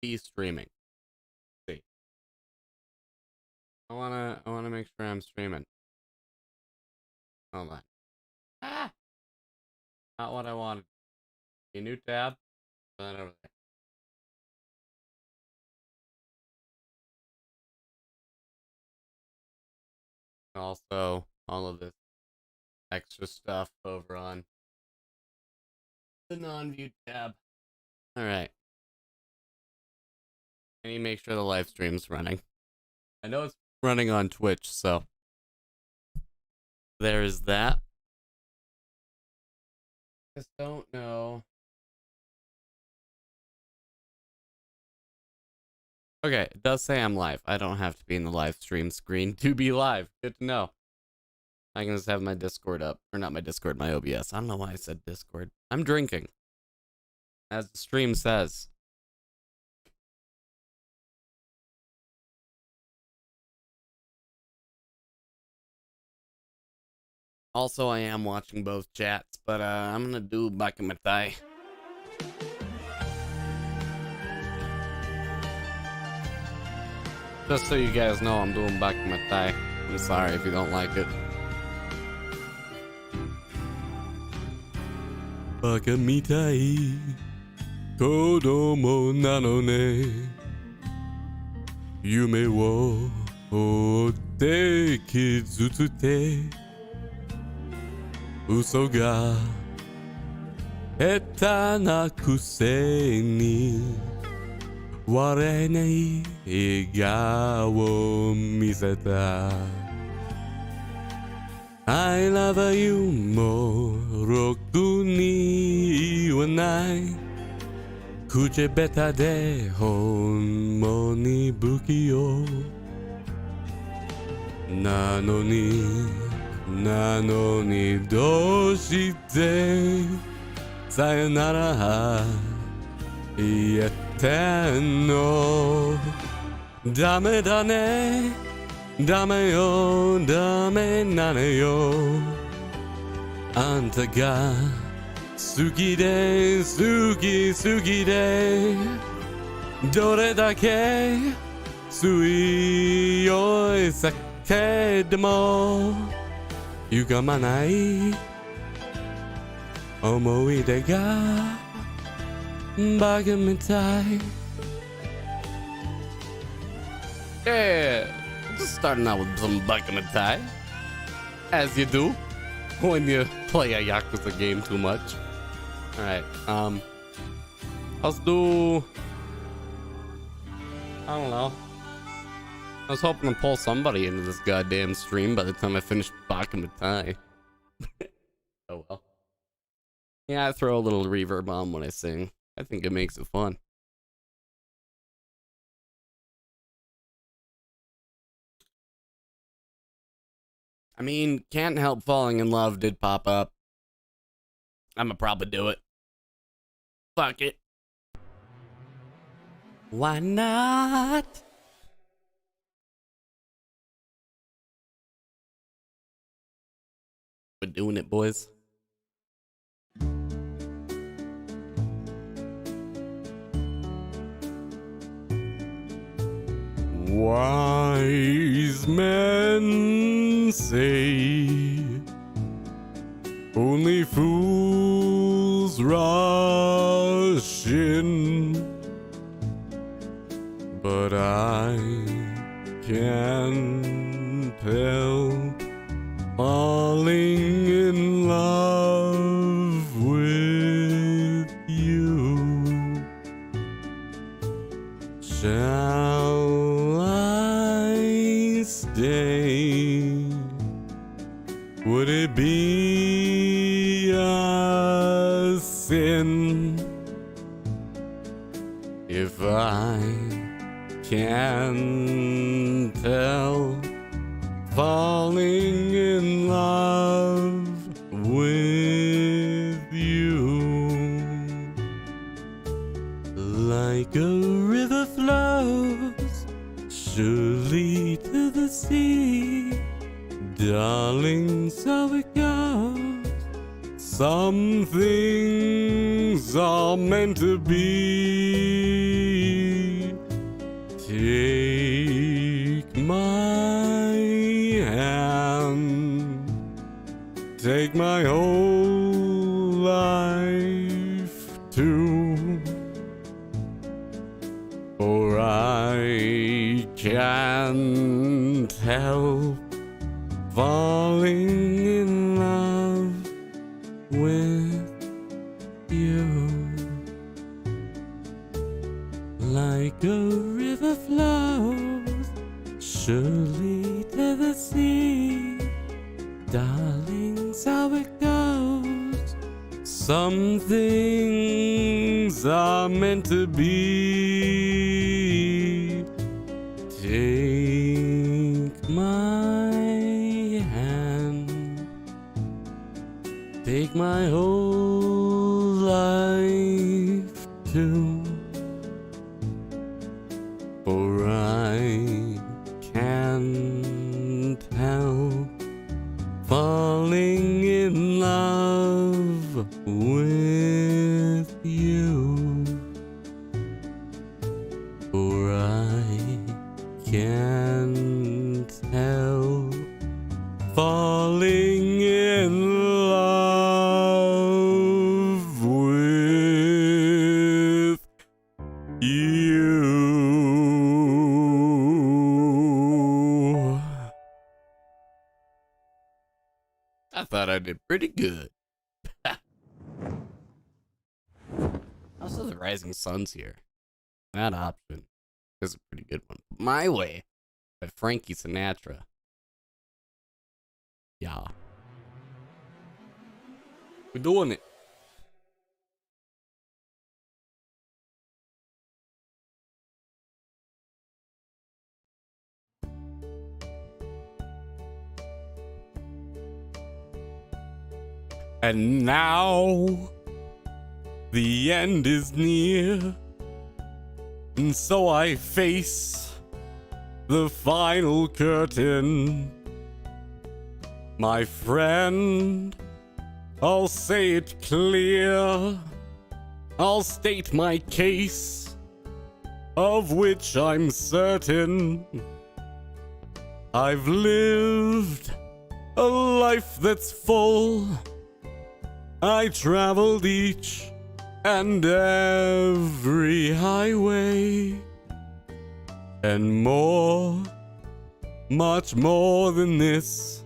be streaming? Let's see. I wanna make sure I'm streaming. Hold on. Ah! Not what I wanted. A new tab. Put that over there. Also, all of this extra stuff over on the non-view tab. All right. I need to make sure the live stream's running. I know it's running on Twitch, so there is that. Just don't know. Okay, it does say I'm live. I don't have to be in the live stream screen to be live. Good to know. I can just have my Discord up. Or not my Discord, my OBS. I don't know why I said Discord. I'm drinking. As the stream says. Also, I am watching both chats, but I'm gonna do Bakamatay. Just so you guys know, I'm doing Bakamatay. I'm sorry if you don't like it. Bakamitai kodomo nano ne yume wo otte kizutsutte uso ga heta na kuse ni wareない笑顔を見せた I love you もろくに言わない口下手で本物に不器用なのにどうしてさよなら言えてんのダメだねダメよダメなのよあんたが好きで好き好きでどれだけ強い酒でも歪まない思い出がバカみたい Yeah, just starting out with some Bakamatay, as you do when you play a Yakuza game too much. Alright, let's do... I don't know. I was hoping to pull somebody into this goddamn stream by the time I finished Bakamatay. Oh well. Yeah, I throw a little reverb on when I sing. I think it makes it fun. I mean, Can't Help Falling in Love did pop up. I'ma probably do it. Fuck it. Why not? We're doing it, boys. Wise men say only fools rush in, but I can't help falling in love with you. Shall I stay? Would it be a sin if I can't help falling in love with you? Like a river flows surely to the sea, darling, so it goes. Some things are meant to be. can't help falling in love with you. Like a river flows surely to the sea, darling, how it goes. Some things are meant to be. Take my hand, take my whole life too, for I can't help falling in love with you, for I can't help falling in love with you. I thought I did pretty good. Also, the Rising Sun's here. That option is a pretty good one. My Way by Frankie Sinatra. Yeah. We're doing it. And now the end is near, and so I face the final curtain. My friend, I'll say it clear, I'll state my case, of which I'm certain. I've lived a life that's full. I traveled each and every highway, and more, much more than this,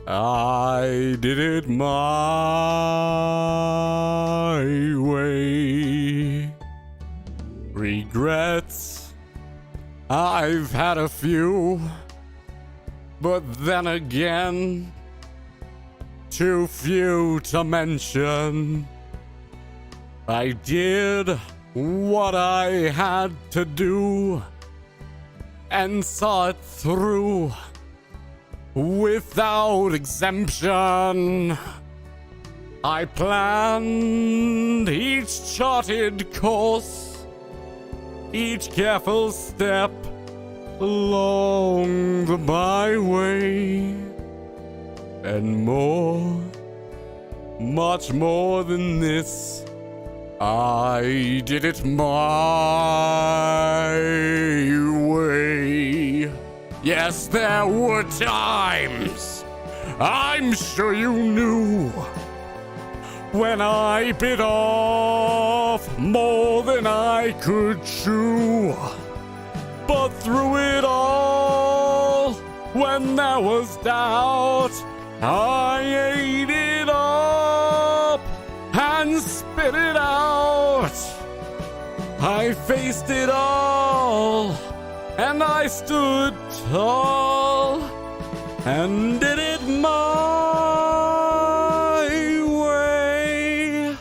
I did it my way. Regrets, I've had a few, but then again, too few to mention. I did what I had to do and saw it through without exemption. I planned each charted course, each careful step along the byway, and more, much more than this, I did it my way. Yes, there were times, I'm sure you knew, when I bit off more than I could chew. But through it all, when there was doubt, I ate it up and spit it out. I faced it all, and I stood tall and did it my way.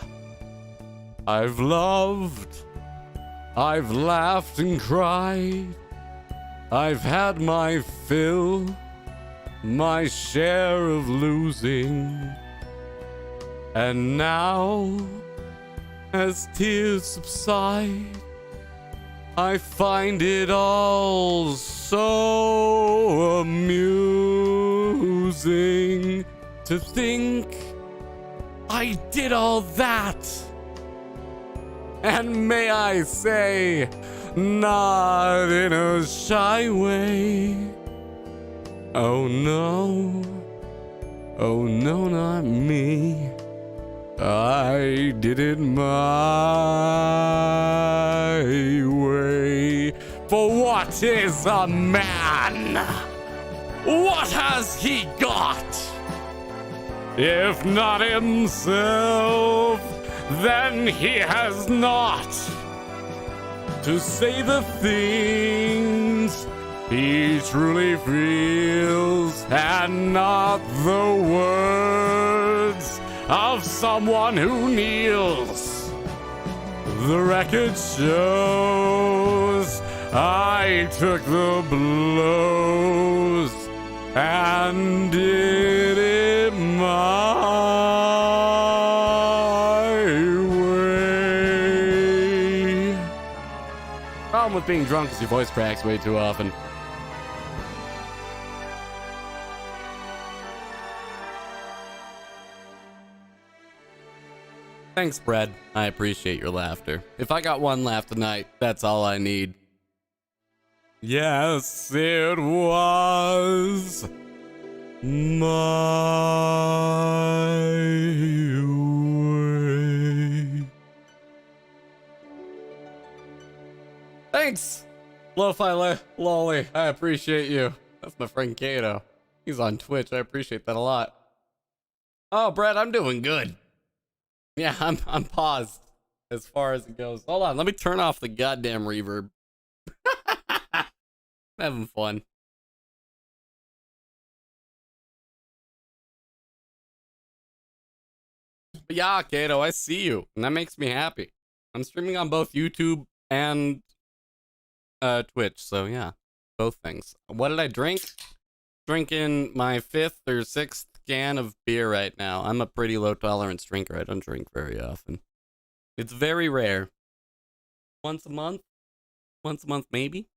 I've loved, I've laughed and cried, I've had my fill, my share of losing. And now, as tears subside, I find it all so amusing to think I did all that. And may I say, not in a shy way. Oh no, not me. I did it my way. For what is a man? What has he got? If not himself, then he has not to say the things he truly feels, and not the words of someone who kneels. The record shows I took the blows and did it my way. Problem with being drunk is your voice cracks way too often. Thanks, Brad. I appreciate your laughter. If I got one laugh tonight, that's all I need. Yes, it was my way. Thanks, Lo-Fi Lolly. I appreciate you. That's my friend Kato. He's on Twitch. I appreciate that a lot. Oh, Brad, I'm doing good. Yeah, I'm paused as far as it goes. Hold on, let me turn off the goddamn reverb. I'm having fun. But yeah, Kato, I see you, and that makes me happy. I'm streaming on both YouTube and Twitch, so yeah, both things. What did I drink? Drinking my 5th or 6th can of beer right now. I'm a pretty low tolerance drinker. I don't drink very often. It's very rare. Once a month? Once a month, maybe?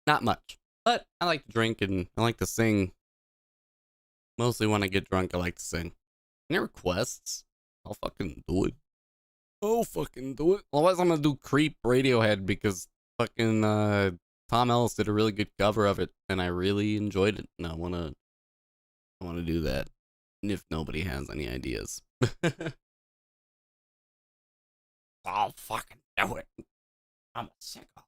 Not much. But I like to drink and I like to sing. Mostly when I get drunk, I like to sing. Any requests? I'll fucking do it. I'll fucking do it. Otherwise, I'm gonna do Creep Radiohead because fucking Tom Ellis did a really good cover of it, and I really enjoyed it. And I wanna do that. And if nobody has any ideas, I'll fucking do it. I'm a sicko.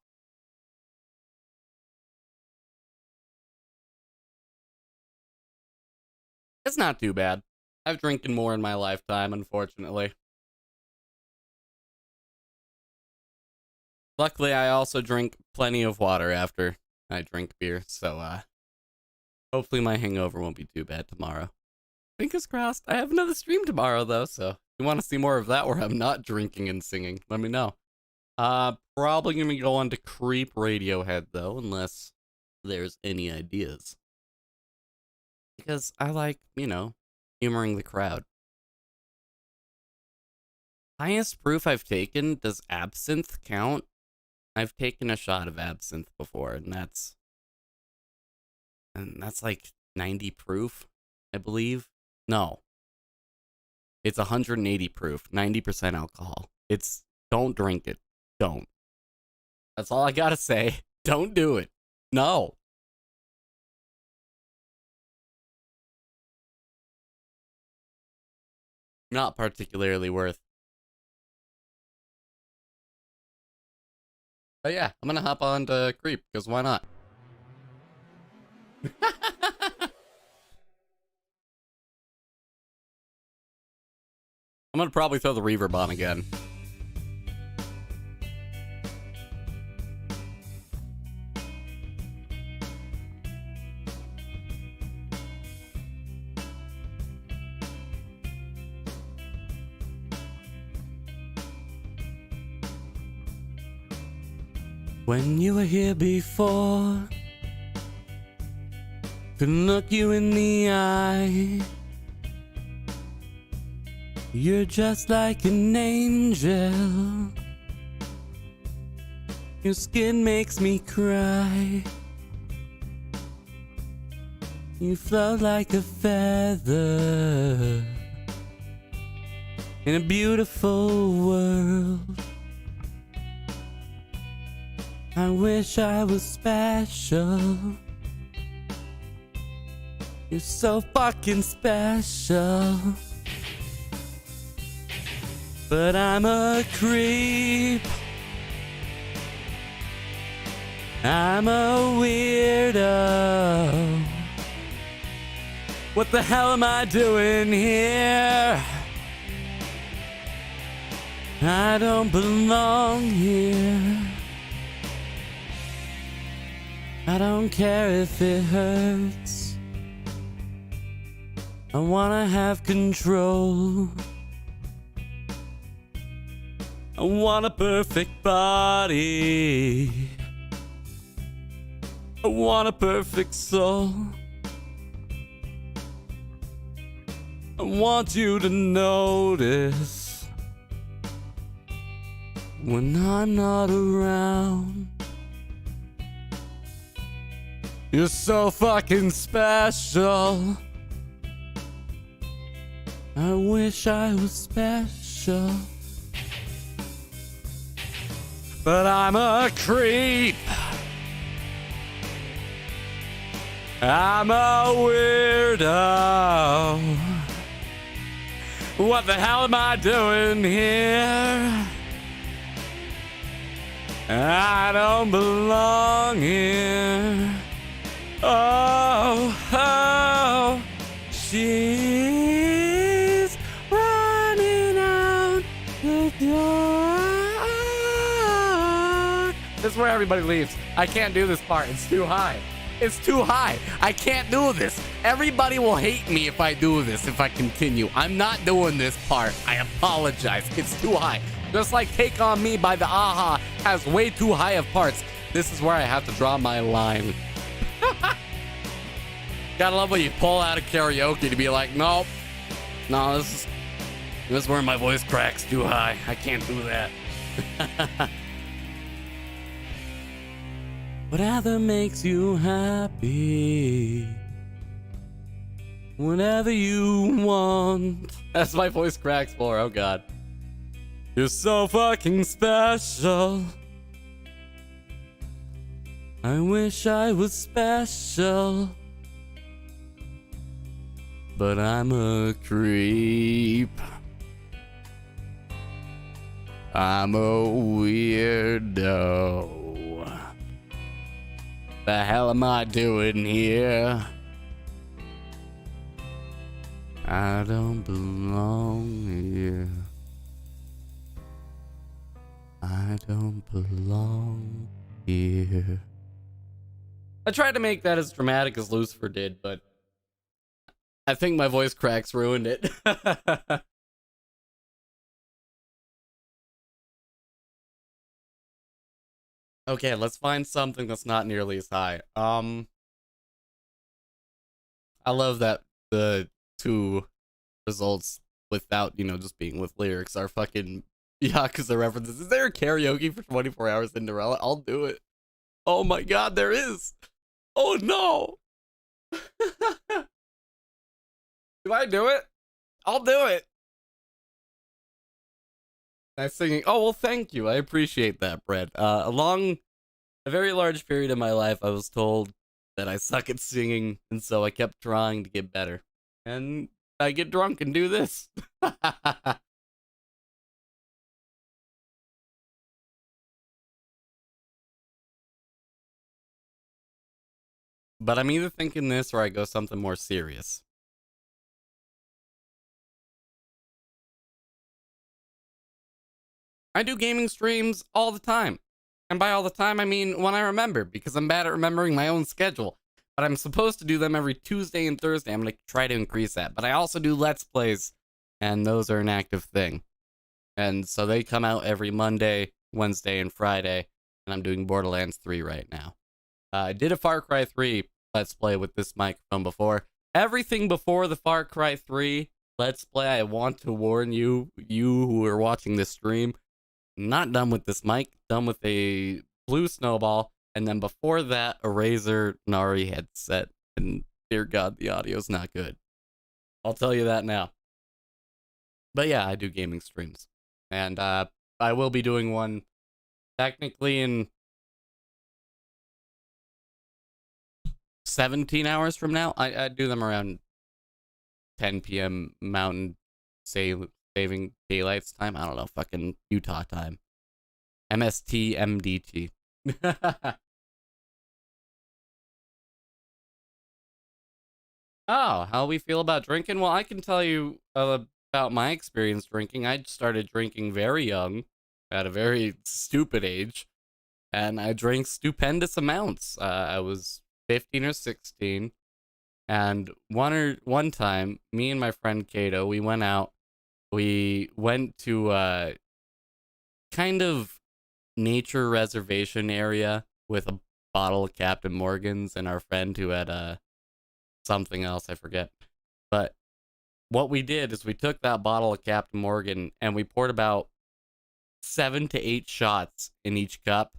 It's not too bad. I've drinking more in my lifetime, unfortunately. Luckily, I also drink plenty of water after I drink beer, so hopefully my hangover won't be too bad tomorrow. Fingers crossed. I have another stream tomorrow, though, so if you want to see more of that where I'm not drinking and singing, let me know. Probably gonna go on to Creep Radiohead, though, unless there's any ideas. Because I like, humoring the crowd. Highest proof I've taken, does absinthe count? I've taken a shot of absinthe before, and that's like 90 proof, I believe. No. It's 180 proof, 90% alcohol. Don't drink it. Don't. That's all I gotta say. Don't do it. No. Not particularly worth. But yeah, I'm gonna hop on to Creep, because why not? I'm gonna probably throw the reverb on again. When you were here before, couldn't look you in the eye. You're just like an angel. Your skin makes me cry. You float like a feather in a beautiful world. I wish I was special. You're so fucking special. but I'm a creep. I'm a weirdo. What the hell am I doing here? I don't belong here. I don't care if it hurts. I wanna have control. I want a perfect body. I want a perfect soul. I want you to notice when I'm not around. You're so fucking special. I wish I was special, but I'm a creep. I'm a weirdo. What the hell am I doing here? I don't belong here. Oh, oh, she's running out the door. This is where everybody leaves. I can't do this part. It's too high. It's too high. I can't do this. Everybody will hate me if I do this, if I continue. I'm not doing this part. I apologize. It's too high. Just like Take On Me by the Aha has way too high of parts. This is where I have to draw my line. Gotta love when you pull out of karaoke to be like, nope. No, this is where my voice cracks too high. I can't do that. Whatever makes you happy. Whatever you want. That's my voice cracks for, oh god. You're so fucking special. I wish I was special, but I'm a creep. I'm a weirdo. The hell am I doing here? I don't belong here. I don't belong here. I tried to make that as dramatic as Lucifer did, but I think my voice cracks ruined it. Okay, let's find something that's not nearly as high. I love that the two results without, just being with lyrics are fucking Yakuza references. Is there a karaoke for 24 hours Cinderella? I'll do it. Oh my god, there is. Oh no. Do I do it? I'll do it. Nice singing. Oh, well, thank you. I appreciate that, Brett. Along a very large period of my life, I was told that I suck at singing, and so I kept trying to get better. And I get drunk and do this. But I'm either thinking this or I go something more serious. I do gaming streams all the time. And by all the time, I mean when I remember, because I'm bad at remembering my own schedule. But I'm supposed to do them every Tuesday and Thursday. I'm going to try to increase that. But I also do Let's Plays, and those are an active thing. And so they come out every Monday, Wednesday, and Friday. And I'm doing Borderlands 3 right now. I did a Far Cry 3 Let's Play with this microphone before. Everything before the Far Cry 3 Let's Play, I want to warn you who are watching this stream, not done with this mic, done with a blue snowball, and then before that, a Razer Nari headset. And dear God, the audio's not good. I'll tell you that now. But yeah, I do gaming streams. And I will be doing one technically in 17 hours from now. I do them around 10 p.m. Mountain saving daylight's time. I don't know, fucking Utah time. MST. Oh, how we feel about drinking? Well, I can tell you about my experience drinking. I started drinking very young, at a very stupid age, and I drank stupendous amounts. I was 15 or 16, and one time, me and my friend Kato, we went out. We went to a kind of nature reservation area with a bottle of Captain Morgan's and our friend who had something else, I forget. But what we did is we took that bottle of Captain Morgan and we poured about 7 to 8 shots in each cup,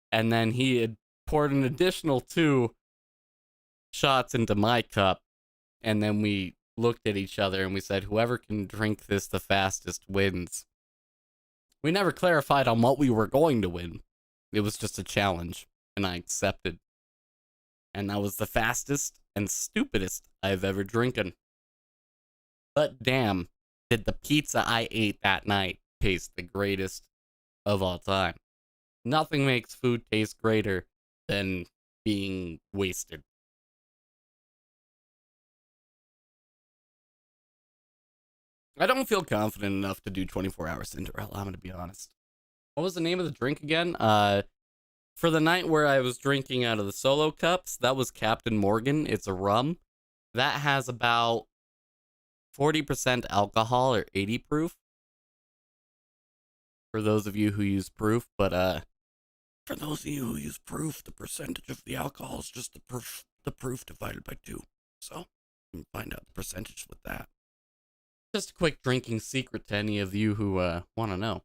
and then he had poured an additional 2 shots into my cup, and then we looked at each other and we said, whoever can drink this the fastest wins. We never clarified on what we were going to win. It was just a challenge, and I accepted. And that was the fastest and stupidest I've ever drinking. But damn, did the pizza I ate that night taste the greatest of all time. Nothing makes food taste greater than being wasted. I don't feel confident enough to do 24-hour Cinderella, I'm gonna be honest. What was the name of the drink again? For the night where I was drinking out of the solo cups, that was Captain Morgan. It's a rum. That has about 40% alcohol or 80 proof. For those of you who use proof, but for those of you who use proof, the percentage of the alcohol is just the proof divided by 2. So, you can find out the percentage with that. Just a quick drinking secret to any of you who want to know.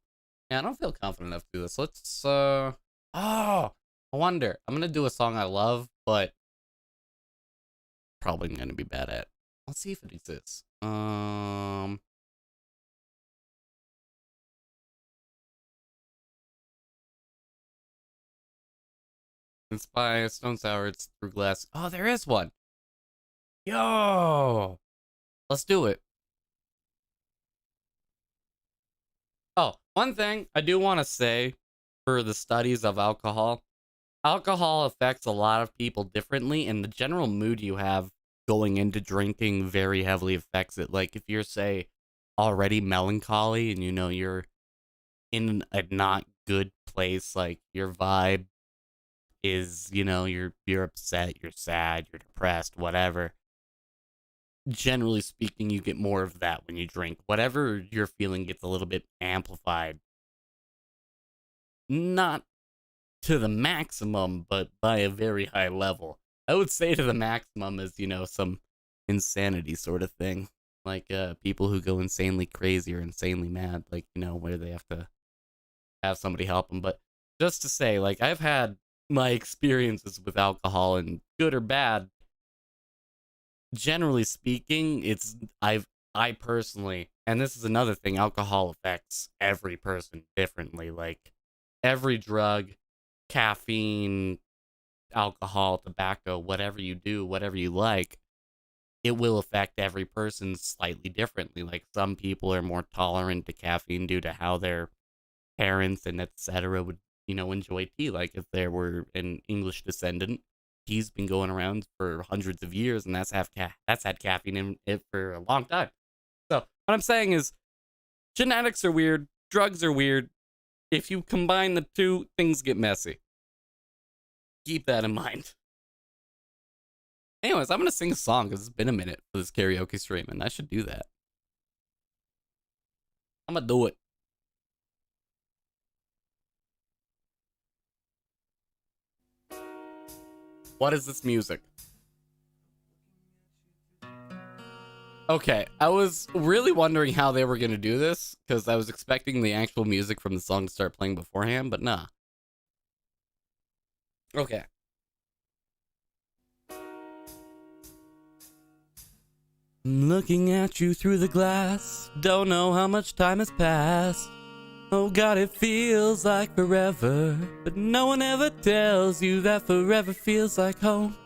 Yeah, I don't feel confident enough to do this. Let's, oh, I wonder. I'm going to do a song I love, but probably going to be bad at. Let's see if it exists. It's by Stone Sour. It's Through Glass. Oh, there is one. Yo! Let's do it. Oh, one thing I do want to say for the studies of alcohol. Alcohol affects a lot of people differently, and the general mood you have going into drinking very heavily affects it. Like, if you're, say, already melancholy and you know you're in a not good place, like your vibe is, you know, you're upset, you're sad, you're depressed, whatever. Generally speaking, you get more of that when you drink. Whatever you're feeling gets a little bit amplified. Not to the maximum, but by a very high level. I would say to the maximum is, you know, some insanity sort of thing. Like people who go insanely crazy or insanely mad, like, you know, where they have to have somebody help them. But just to say, like, I've had my experiences with alcohol, and good or bad, generally speaking, I personally, and this is another thing, alcohol affects every person differently. Like, every drug, caffeine, alcohol, tobacco, whatever you do, whatever you like, it will affect every person slightly differently. Like, some people are more tolerant to caffeine due to how their parents and etc. would, you know, enjoy tea. Like, if there were an English descendant, tea's been going around for hundreds of years, and that's had caffeine in it for a long time. So what I'm saying is, genetics are weird, drugs are weird. If you combine the two, things get messy. Keep that in mind. Anyways, I'm gonna sing a song because it's been a minute for this karaoke stream, and I should do that. I'm gonna do it. What is this music? Okay, I was really wondering how they were gonna do this, because I was expecting the actual music from the song to start playing beforehand, but nah. Okay. I'm looking at you through the glass, don't know how much time has passed. Oh God, it feels like forever, but no one ever tells you that forever feels like home,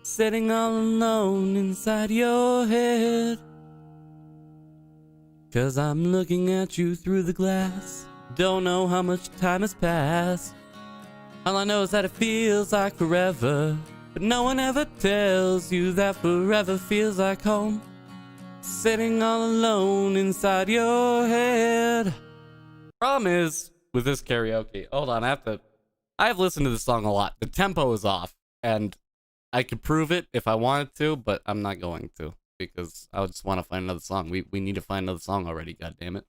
sitting all alone inside your head. 'cause I'm looking at you through the glass. Don't know how much time has passed. All I know is that it feels like forever, but no one ever tells you that forever feels like home. Sitting all alone inside your head. Problem is with this karaoke, hold on, I've listened to this song a lot. The tempo is off, and I could prove it if I wanted to, but I'm not going to, because I just want to find another song. We need to find another song already, goddammit.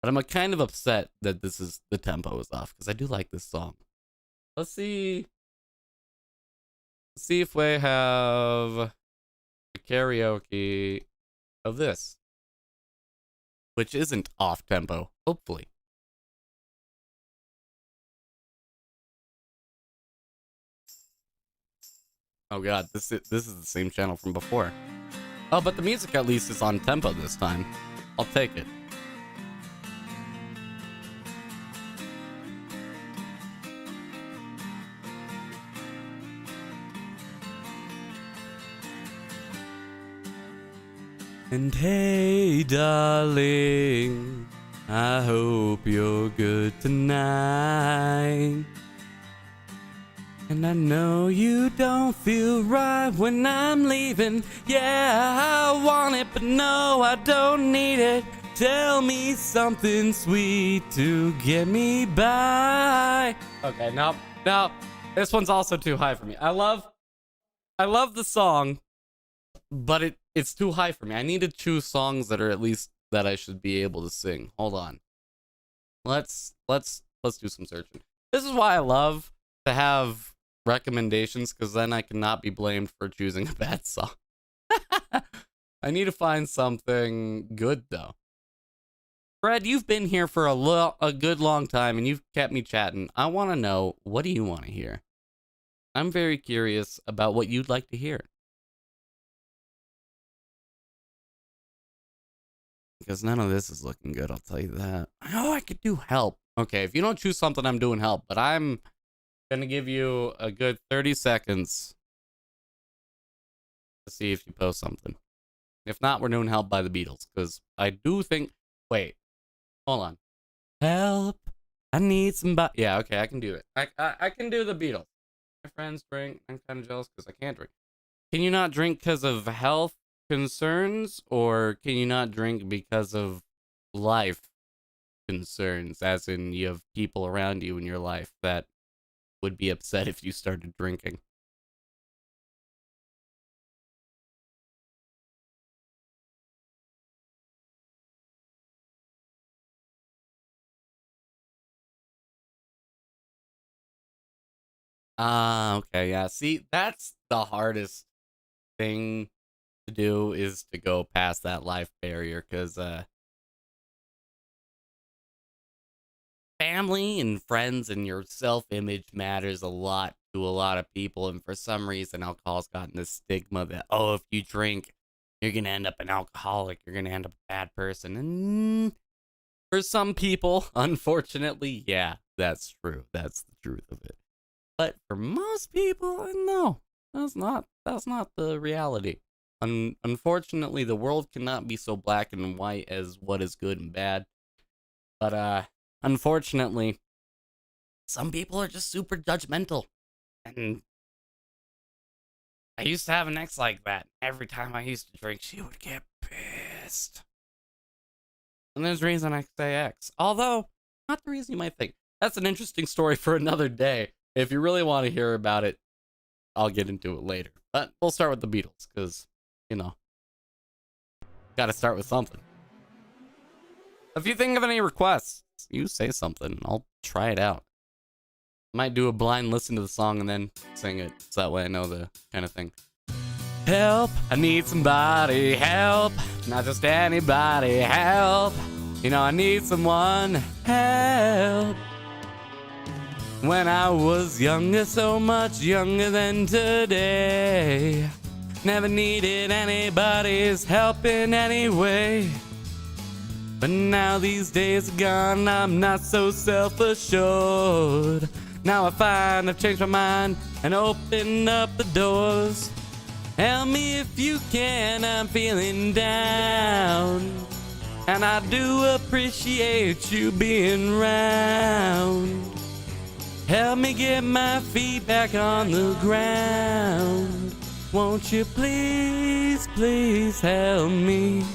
But I'm kind of upset that the tempo is off, because I do like this song. Let's see if we have a karaoke of this, which isn't off tempo, hopefully. Oh god, this is the same channel from before. Oh, but the music at least is on tempo this time. I'll take it. And hey, darling, I hope you're good tonight. And I know you don't feel right when I'm leaving. Yeah, I want it, but no, I don't need it. Tell me something sweet to get me by. Okay, no, this one's also too high for me. I love the song, but it's too high for me. I need to choose songs that are at least that I should be able to sing. Hold on. Let's do some searching. This is why I love to have recommendations, because then I cannot be blamed for choosing a bad song. I need to find something good though. Fred, you've been here for a good long time, and you've kept me chatting. I want to know, what do you want to hear? I'm very curious about what you'd like to hear. Because none of this is looking good, I'll tell you that. I know I could do help. Okay, if you don't choose something, I'm doing help. But I'm gonna give you a good 30 seconds to see if you post something. If not, we're doing help by the Beatles. Because I do think... Wait. Hold on. Help. I need somebody... Yeah, okay, I can do it. I can do the Beatles. My friends drink. I'm kind of jealous because I can't drink. Can you not drink because of health concerns, or can you not drink because of life concerns, as in you have people around you in your life that would be upset if you started drinking? Okay, yeah, see, that's the hardest thing to do, is to go past that life barrier, because family and friends and your self-image matters a lot to a lot of people, and for some reason alcohol's gotten this stigma that, oh, if you drink, you're gonna end up an alcoholic, you're gonna end up a bad person. And for some people, unfortunately, yeah, that's true. That's the truth of it. But for most people, no, that's not the reality. Unfortunately, the world cannot be so black and white as what is good and bad. But unfortunately, some people are just super judgmental. And I used to have an ex like that. Every time I used to drink, she would get pissed. And there's a reason I say ex. Although, not the reason you might think. That's an interesting story for another day. If you really want to hear about it, I'll get into it later. But we'll start with the Beatles, because, you know, gotta start with something. If you think of any requests, you say something. I'll try it out. Might do a blind listen to the song and then sing it, so that way I know the kind of thing. Help, I need somebody, help. Not just anybody, help. You know, I need someone, help. When I was younger, so much younger than today, never needed anybody's help in any way. But now these days are gone, I'm not so self-assured. Now I find I've changed my mind and opened up the doors. Help me if you can, I'm feeling down. And I do appreciate you being round. Help me get my feet back on the ground. Won't you please, please help me?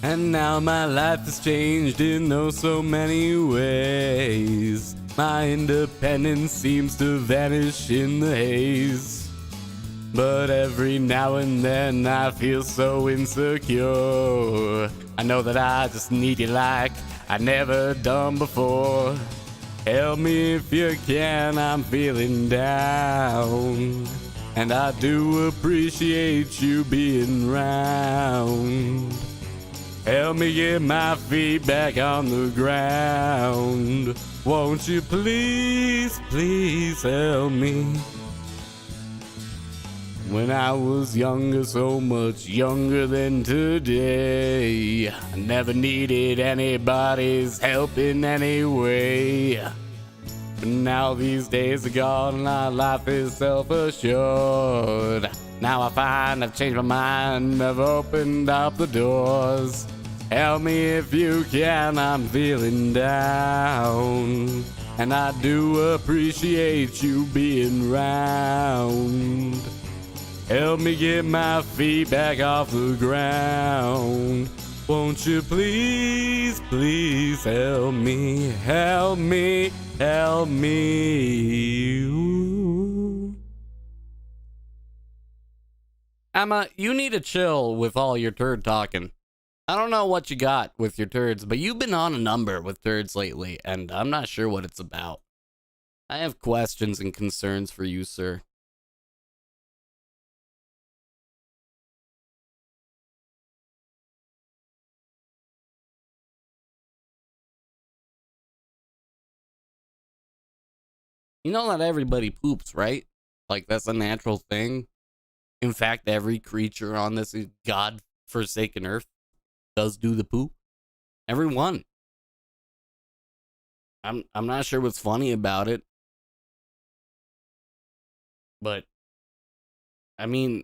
And now my life has changed in oh so many ways. My independence seems to vanish in the haze. But every now and then I feel so insecure. I know that I just need you like I never done before. Help me if you can, I'm feeling down. And I do appreciate you being round. Help me get my feet back on the ground. Won't you please, please help me? When I was younger, so much younger than today, I never needed anybody's help in any way. But now these days are gone and my life is self-assured. Now I find I've changed my mind, I've opened up the doors. Help me if you can, I'm feeling down. And I do appreciate you being round. Help me get my feet back off the ground. Won't you please, please help me, help me, help me. Ooh. Emma, you need to chill with all your turd talking. I don't know what you got with your turds, but you've been on a number with turds lately, and I'm not sure what it's about. I have questions and concerns for you, sir. You know that everybody poops, right? Like, that's a natural thing. In fact, every creature on this God-forsaken earth does do the poop. Everyone. I'm not sure what's funny about it. But, I mean,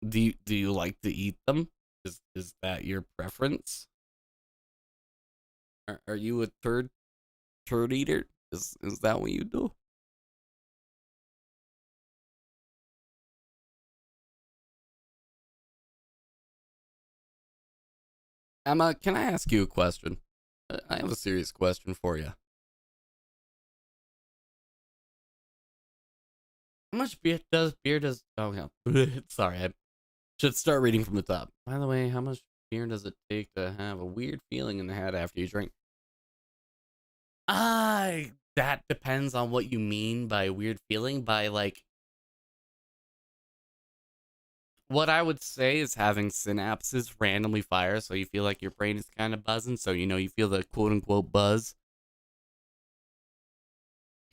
do you like to eat them? Is that your preference? Are you a turd eater? Is that what you do? Emma, can I ask you a question? I have a serious question for you. How much beer does oh yeah. Sorry, I should start reading from the top. By the way, how much beer does it take to have a weird feeling in the head after you drink? That depends on what you mean by weird feeling. By like, what I would say is having synapses randomly fire, so you feel like your brain is kind of buzzing. So you feel the quote unquote buzz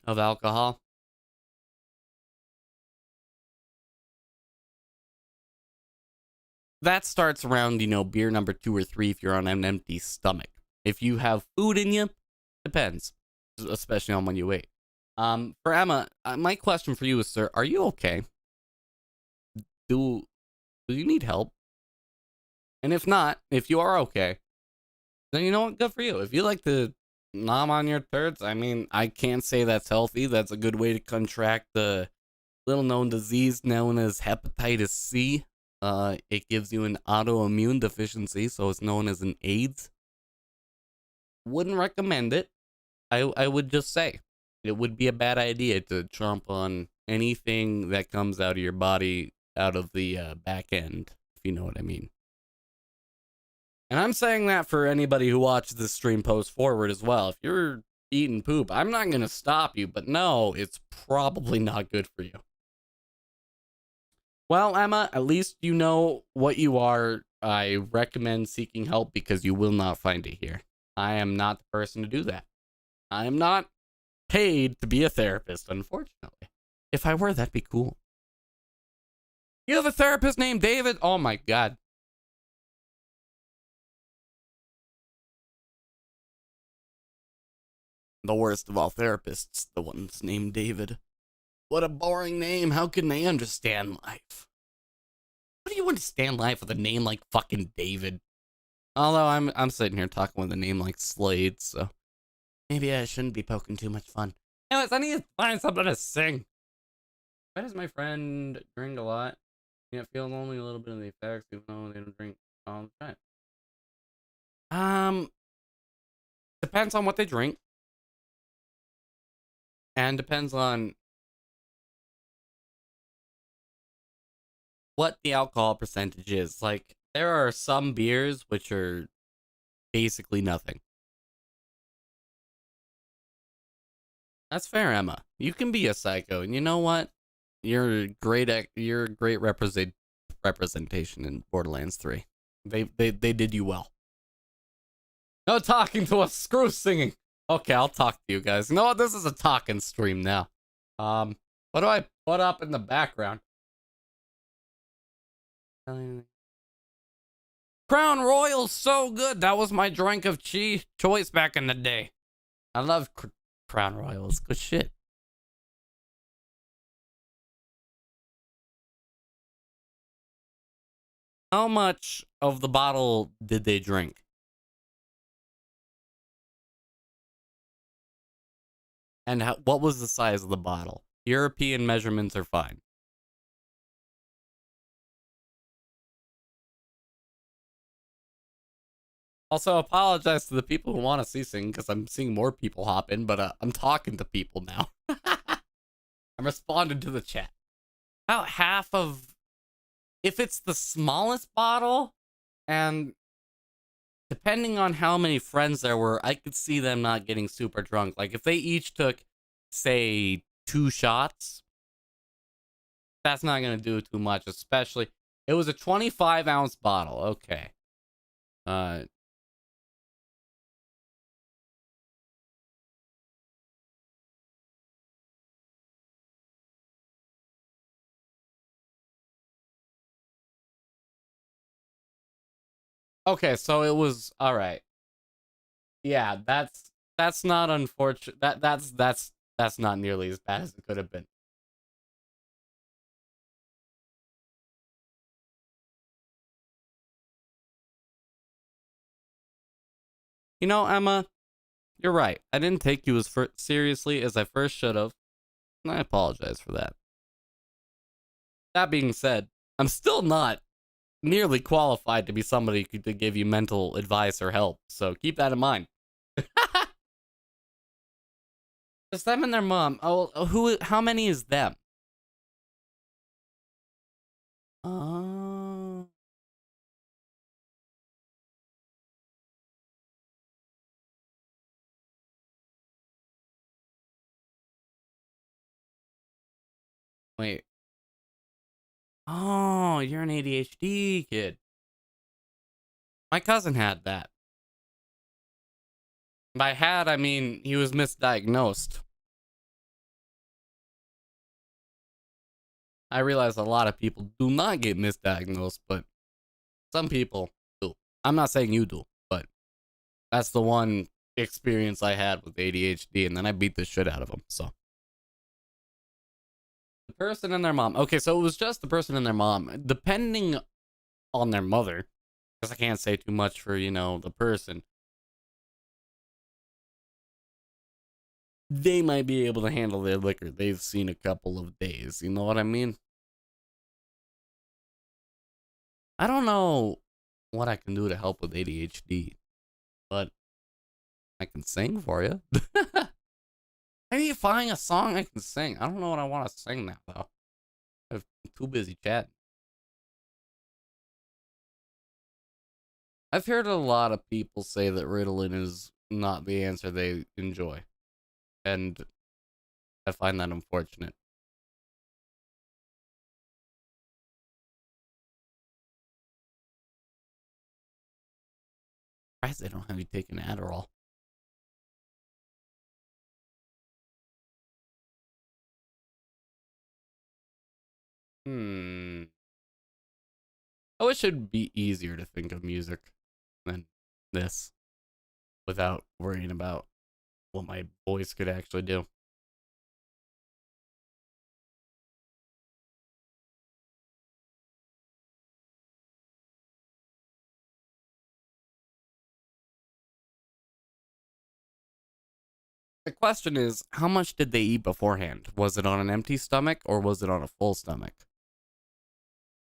of alcohol. That starts around, beer number 2 or 3 if you're on an empty stomach. If you have food in you, depends, especially on when you ate. For Emma, my question for you is, sir, are you okay? Do you need help? And if not, if you are okay, then you know what? Good for you. If you like to nom on your turds, I mean, I can't say that's healthy. That's a good way to contract the little-known disease known as hepatitis C. It gives you an autoimmune deficiency, so it's known as an AIDS. Wouldn't recommend it. I would just say it would be a bad idea to chomp on anything that comes out of your body out of the back end, if you know what I mean. And I'm saying that for anybody who watches this stream post forward as well. If you're eating poop, I'm not going to stop you, but no, it's probably not good for you. Well, Emma, at least you know what you are. I recommend seeking help because you will not find it here. I am not the person to do that. I am not paid to be a therapist, unfortunately. If I were, that'd be cool. You have a therapist named David? Oh my god. The worst of all therapists, the ones named David. What a boring name. How can they understand life? What do you understand life with a name like fucking David? Although I'm sitting here talking with a name like Slade, so maybe I shouldn't be poking too much fun. Anyways, I need to find something to sing. Why does my friend drink a lot? Yet feels only a little bit of the effects, even though they don't drink all the time. Depends on what they drink, and depends on what the alcohol percentage is. Like, there are some beers which are basically nothing. That's fair, Emma. You can be a psycho, and you know what? You're a great representation in Borderlands 3. They did you well. No talking to us, screw singing. Okay, I'll talk to you guys. You know what? This is a talking stream now. What do I put up in the background? Crown Royal's so good. That was my drink of choice back in the day. I love Crown Royal. It's good shit. How much of the bottle did they drink? And what was the size of the bottle? European measurements are fine. Also, apologize to the people who want to see sing because I'm seeing more people hop in, but I'm talking to people now. I'm responding to the chat. About half of, if it's the smallest bottle, and depending on how many friends there were, I could see them not getting super drunk. Like if they each took, say, 2 shots, that's not gonna do too much. Especially, it was a 25-ounce bottle. Okay. Uh, okay, so it was all right. Yeah, that's not unfortunate. That's not nearly as bad as it could have been. You know, Emma, you're right. I didn't take you as seriously as I first should have, and I apologize for that. That being said, I'm still not nearly qualified to be somebody to give you mental advice or help, so keep that in mind. Just them and their mom. Oh, who? How many is them? Oh, wait. Oh, you're an ADHD kid. My cousin had that. By had, I mean he was misdiagnosed. I realize a lot of people do not get misdiagnosed, but some people do. I'm not saying you do, but that's the one experience I had with ADHD, and then I beat the shit out of them. So the person and their mom. Okay, so it was just the person and their mom. Depending on their mother, because I can't say too much for, the person, they might be able to handle their liquor. They've seen a couple of days. You know what I mean? I don't know what I can do to help with ADHD, but I can sing for you. I need to find a song I can sing. I don't know what I want to sing now, though. I'm too busy chatting. I've heard a lot of people say that Ritalin is not the answer they enjoy, and I find that unfortunate. Surprised they don't have you taking Adderall. Hmm. I wish it'd be easier to think of music than this without worrying about what my voice could actually do. The question is, how much did they eat beforehand? Was it on an empty stomach or was it on a full stomach?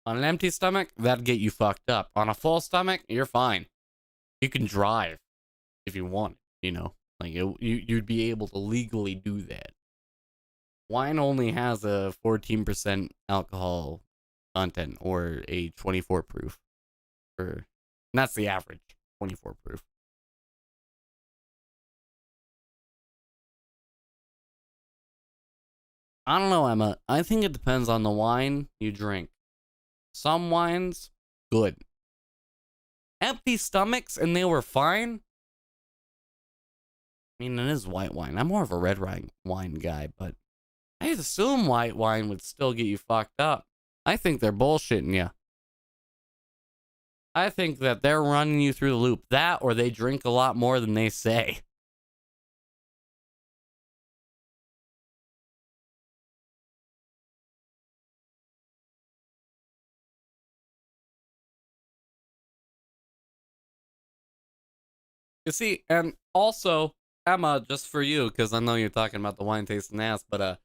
On an empty stomach, that'd get you fucked up. On a full stomach, you're fine. You can drive if you want, like you'd be able to legally do that. Wine only has a 14% alcohol content or a 24 proof. And that's the average, 24 proof. I don't know, Emma. I think it depends on the wine you drink. Some wines, good. Empty stomachs and they were fine. I mean, it is white wine. I'm more of a red wine guy, but I assume white wine would still get you fucked up. I think they're bullshitting you. I think that they're running you through the loop. That or they drink a lot more than they say. You see, and also, Emma, just for you, because I know you're talking about the wine tasting ass, but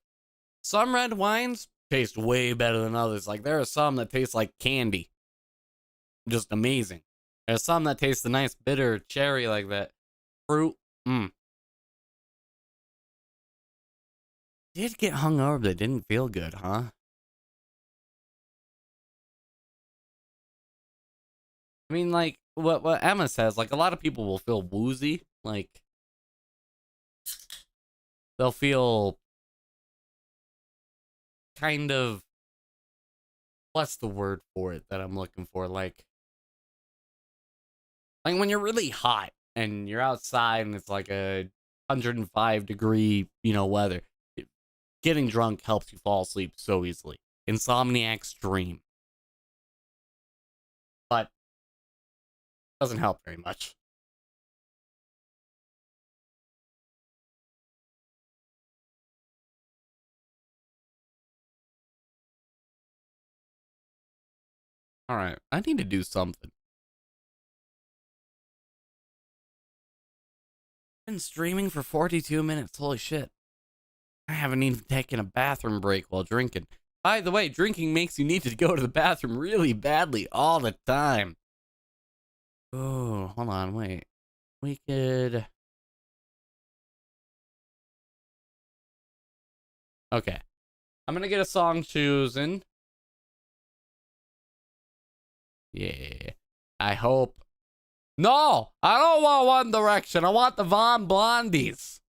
some red wines taste way better than others. Like, there are some that taste like candy. Just amazing. There's some that taste a nice bitter cherry like that. Fruit. Did get hungover, but it didn't feel good, huh? I mean, like, what Emma says, like, a lot of people will feel woozy. Like, they'll feel kind of, what's the word for it that I'm looking for? Like when you're really hot and you're outside and it's like a 105-degree, weather. Getting drunk helps you fall asleep so easily. Insomniac's dream. But doesn't help very much. Alright, I need to do something. Been streaming for 42 minutes, holy shit. I haven't even taken a bathroom break while drinking. By the way, drinking makes you need to go to the bathroom really badly all the time. Oh, hold on, wait. We could... Okay. I'm gonna get a song chosen. Yeah. I hope... No! I don't want One Direction. I want the Von Blondies.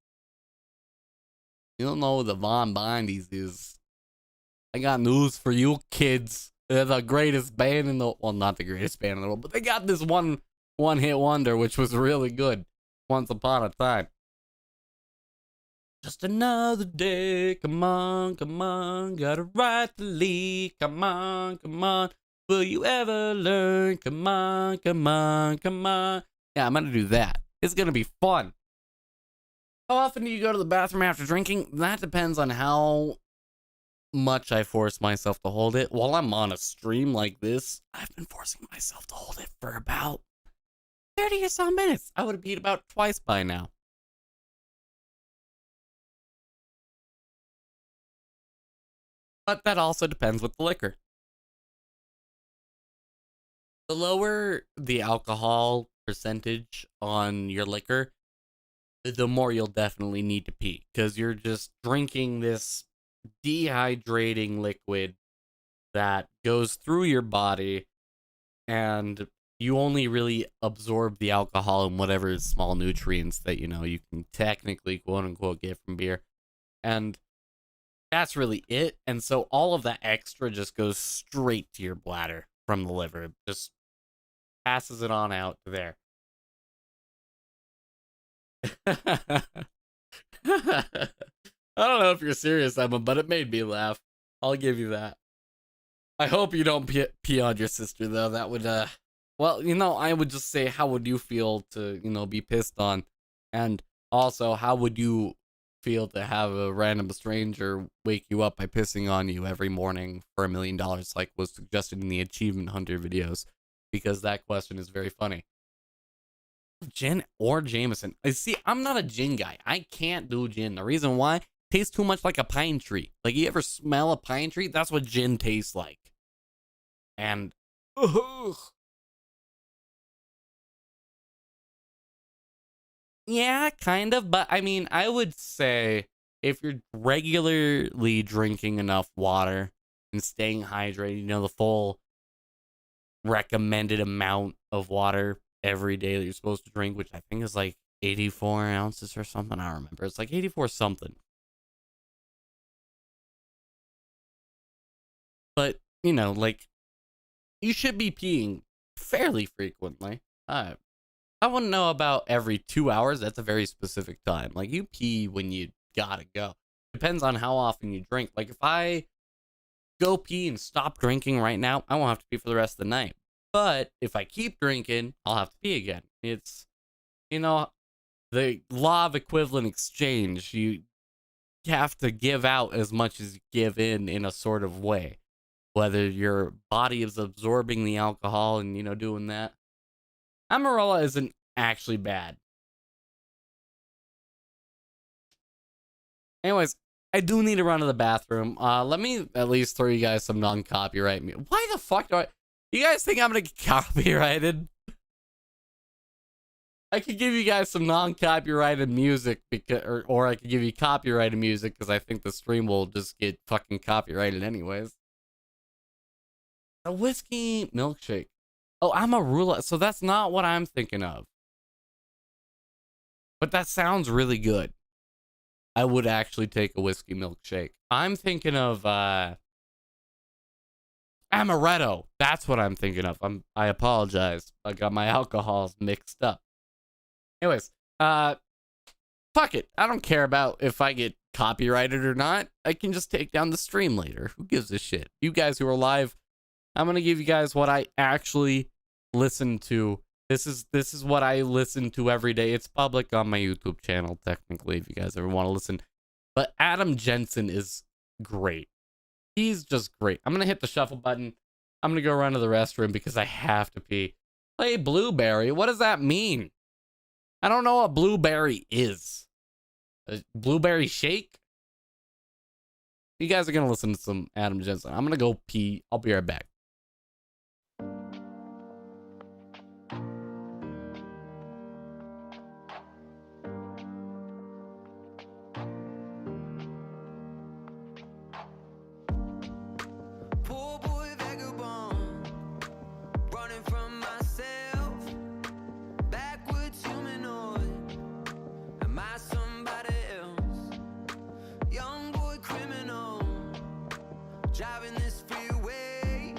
You don't know who the Von Blondies is. I got news for you kids. They're the greatest band in the... Well, not the greatest band in the world, but they got this one-hit wonder, which was really good. Once upon a time. Just another day, come on, got a right to leave, come on, will you ever learn, come on. Yeah, I'm gonna do that. It's gonna be fun. How often do you go to the bathroom after drinking? That depends on how much I force myself to hold it. While I'm on a stream like this, I've been forcing myself to hold it for about 30 or so minutes. I would have peed about twice by now. But that also depends with the liquor. The lower the alcohol percentage on your liquor, the more you'll definitely need to pee. Because you're just drinking this dehydrating liquid that goes through your body, and you only really absorb the alcohol and whatever small nutrients that, you can technically, quote unquote, get from beer. And that's really it. And so all of that extra just goes straight to your bladder from the liver. It just passes it on out to there. I don't know if you're serious, Emma, but it made me laugh. I'll give you that. I hope you don't pee on your sister, though. That would, well, I would just say, how would you feel to, be pissed on? And also, how would you feel to have a random stranger wake you up by pissing on you every morning for $1 million, like was suggested in the Achievement Hunter videos? Because that question is very funny. Gin or Jameson. I see. I'm not a gin guy. I can't do gin. The reason why, tastes too much like a pine tree. Like, you ever smell a pine tree? That's what gin tastes like. And ugh. Yeah, kind of. But I mean, I would say if you're regularly drinking enough water and staying hydrated, the full recommended amount of water every day that you're supposed to drink, which I think is like 84 ounces or something. I don't remember. It's like 84 something. But, like, you should be peeing fairly frequently. I wouldn't know about every 2 hours. That's a very specific time. Like, you pee when you gotta go. Depends on how often you drink. Like, if I go pee and stop drinking right now, I won't have to pee for the rest of the night. But if I keep drinking, I'll have to pee again. It's, the law of equivalent exchange. You have to give out as much as you give in a sort of way. Whether your body is absorbing the alcohol and, doing that. Amarilla isn't actually bad. Anyways, I do need to run to the bathroom. Let me at least throw you guys some non-copyright music. Why the fuck do you guys think I'm gonna get copyrighted? I could give you guys some non-copyrighted music or I could give you copyrighted music because I think the stream will just get fucking copyrighted anyways. A whiskey milkshake. Oh, Amarula. So that's not what I'm thinking of. But that sounds really good. I would actually take a whiskey milkshake. I'm thinking of amaretto. That's what I'm thinking of. I apologize. I got my alcohols mixed up. Anyways, fuck it. I don't care about if I get copyrighted or not. I can just take down the stream later. Who gives a shit? You guys who are live, I'm gonna give you guys what I actually listen to. This is what I listen to every day. It's public on my YouTube channel, technically, if you guys ever want to listen. But Adam Jensen is great. He's just great. I'm gonna hit the shuffle button. I'm gonna go run to the restroom because I have to pee. Play Blueberry. What does that mean? I don't know what Blueberry is. A blueberry shake? You guys are gonna listen to some Adam Jensen. I'm gonna go pee. I'll be right back. Driving this freeway,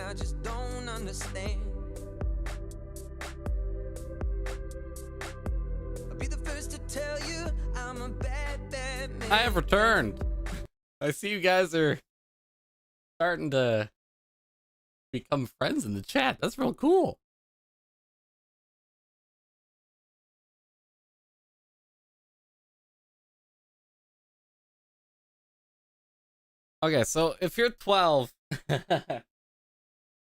I just don't understand. I'll be the first to tell you I'm a bad, bad man. I have returned. I see you guys are starting to become friends in the chat. That's real cool. Okay, so if you're 12,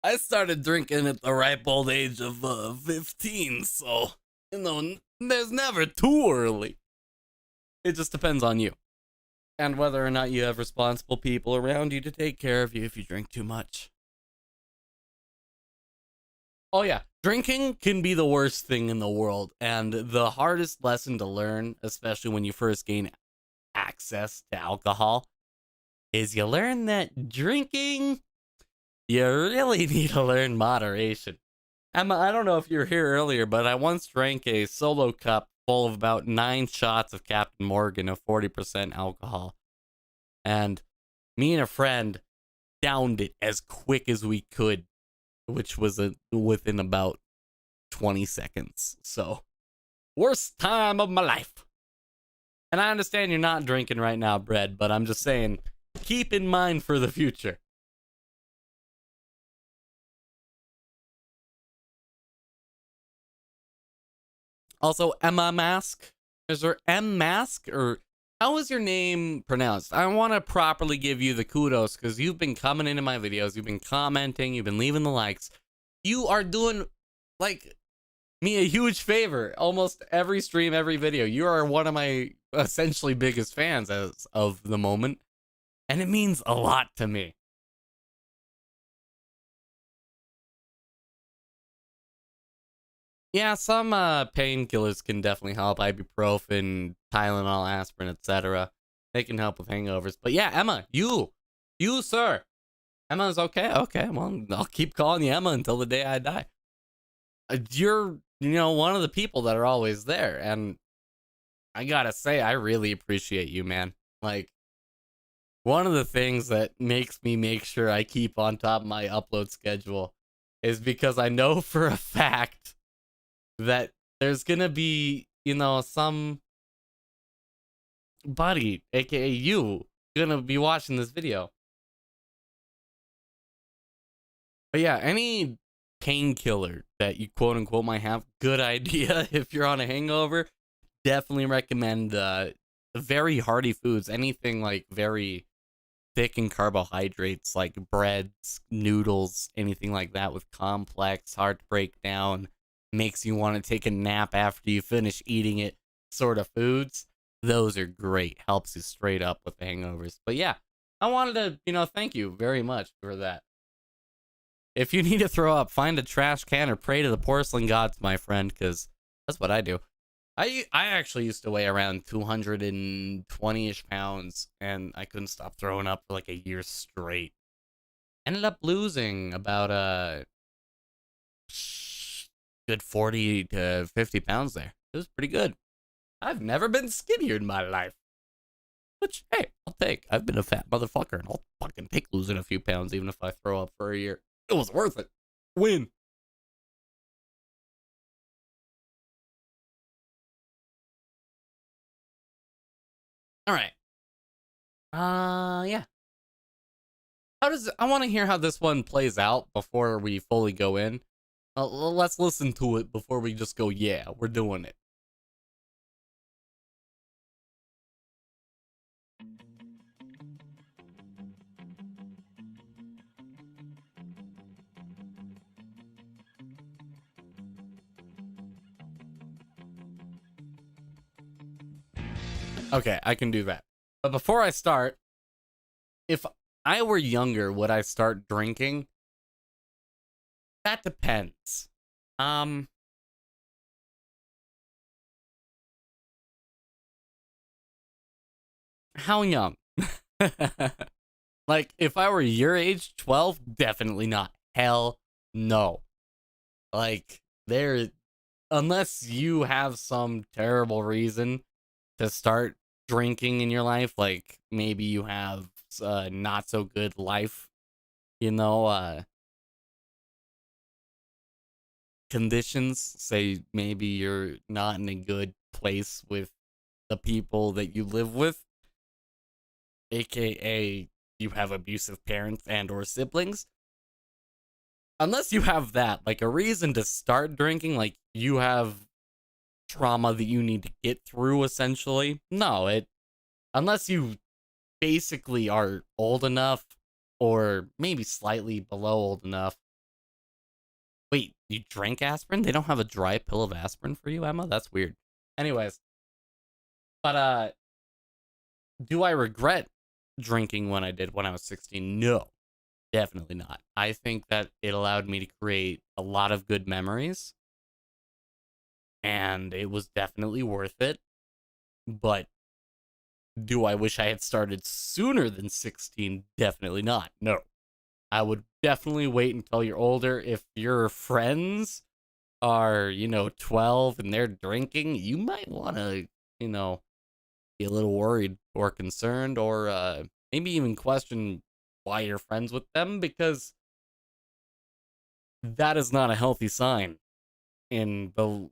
I started drinking at the ripe old age of 15, so, there's never too early. It just depends on you. And whether or not you have responsible people around you to take care of you if you drink too much. Oh yeah, drinking can be the worst thing in the world, and the hardest lesson to learn, especially when you first gain access to alcohol, is you learn that drinking, you really need to learn moderation. Emma, I don't know if you were here earlier, but I once drank a solo cup full of about 9 shots of Captain Morgan of 40% alcohol. And me and a friend downed it as quick as we could, which was within about 20 seconds. So, worst time of my life. And I understand you're not drinking right now, Bread, but I'm just saying, keep in mind for the future. Also, Emma Mask. Is there M Mask? Or how is your name pronounced? I want to properly give you the kudos because you've been coming into my videos, you've been commenting, you've been leaving the likes. You are doing, like, me a huge favor. Almost every stream, every video. You are one of my essentially biggest fans as of the moment. And it means a lot to me. Yeah, some painkillers can definitely help. Ibuprofen, Tylenol, aspirin, etc. They can help with hangovers. But yeah, Emma, you, sir. Emma's okay. Okay, well, I'll keep calling you Emma until the day I die. You're, one of the people that are always there. And I gotta say, I really appreciate you, man. Like, one of the things that makes me make sure I keep on top of my upload schedule is because I know for a fact that there's gonna be, some buddy, aka you, gonna be watching this video. But yeah, any painkiller that you quote unquote might have, good idea if you're on a hangover. Definitely recommend very hearty foods, anything like very thick in carbohydrates, like breads, noodles, anything like that with complex, hard to break down, makes you want to take a nap after you finish eating it sort of foods. Those are great. Helps you straight up with the hangovers. But yeah, I wanted to, thank you very much for that. If you need to throw up, find a trash can or pray to the porcelain gods, my friend, because that's what I do. I actually used to weigh around 220-ish pounds, and I couldn't stop throwing up for like a year straight. Ended up losing about good 40 to 50 pounds there. It was pretty good. I've never been skinnier in my life. Which, hey, I'll take. I've been a fat motherfucker, and I'll fucking take losing a few pounds even if I throw up for a year. It was worth it. Win. All right. Yeah. I want to hear how this one plays out before we fully go in. Let's listen to it before we just go, yeah, we're doing it. Okay, I can do that. But before I start, if I were younger, would I start drinking? That depends. How young? Like, if I were your age, 12, definitely not. Hell no. Like, unless you have some terrible reason to start drinking in your life, like maybe you have not so good life, conditions, say maybe you're not in a good place with the people that you live with, aka you have abusive parents and or siblings, unless you have that, like a reason to start drinking, like you have trauma that you need to get through essentially. No, it unless you basically are old enough or maybe slightly below old enough. Wait, you drank aspirin? They don't have a dry pill of aspirin for you, Emma? That's weird. Anyways, but do I regret drinking when I did when I was 16? No, definitely not. I think that it allowed me to create a lot of good memories, and it was definitely worth it. But do I wish I had started sooner than 16? Definitely not. No. I would definitely wait until you're older. If your friends are, 12 and they're drinking, you might want to, be a little worried or concerned, or maybe even question why you're friends with them, because that is not a healthy sign in the,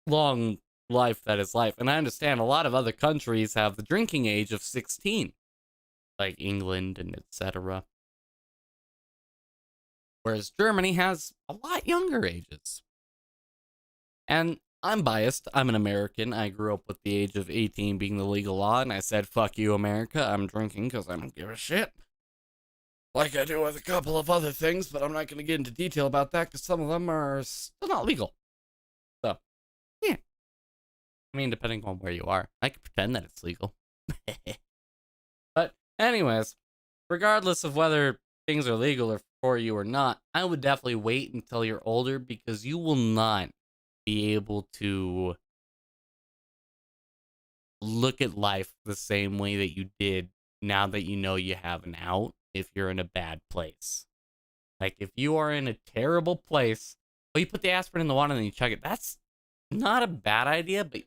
long life that is life. And I understand a lot of other countries have the drinking age of 16, like England and etc. Whereas Germany has a lot younger ages. And I'm biased. I'm an American. I grew up with the age of 18 being the legal law, and I said, fuck you, America. I'm drinking because I don't give a shit. Like I do with a couple of other things, but I'm not going to get into detail about that because some of them are still not legal. So, yeah. I mean, depending on where you are, I can pretend that it's legal. But, anyways, regardless of whether things are legal or for you or not, I would definitely wait until you're older, because you will not be able to look at life the same way that you did now that you know you have an out if you're in a bad place. Like, if you are in a terrible place, you put the aspirin in the water and then you chug it. That's not a bad idea, but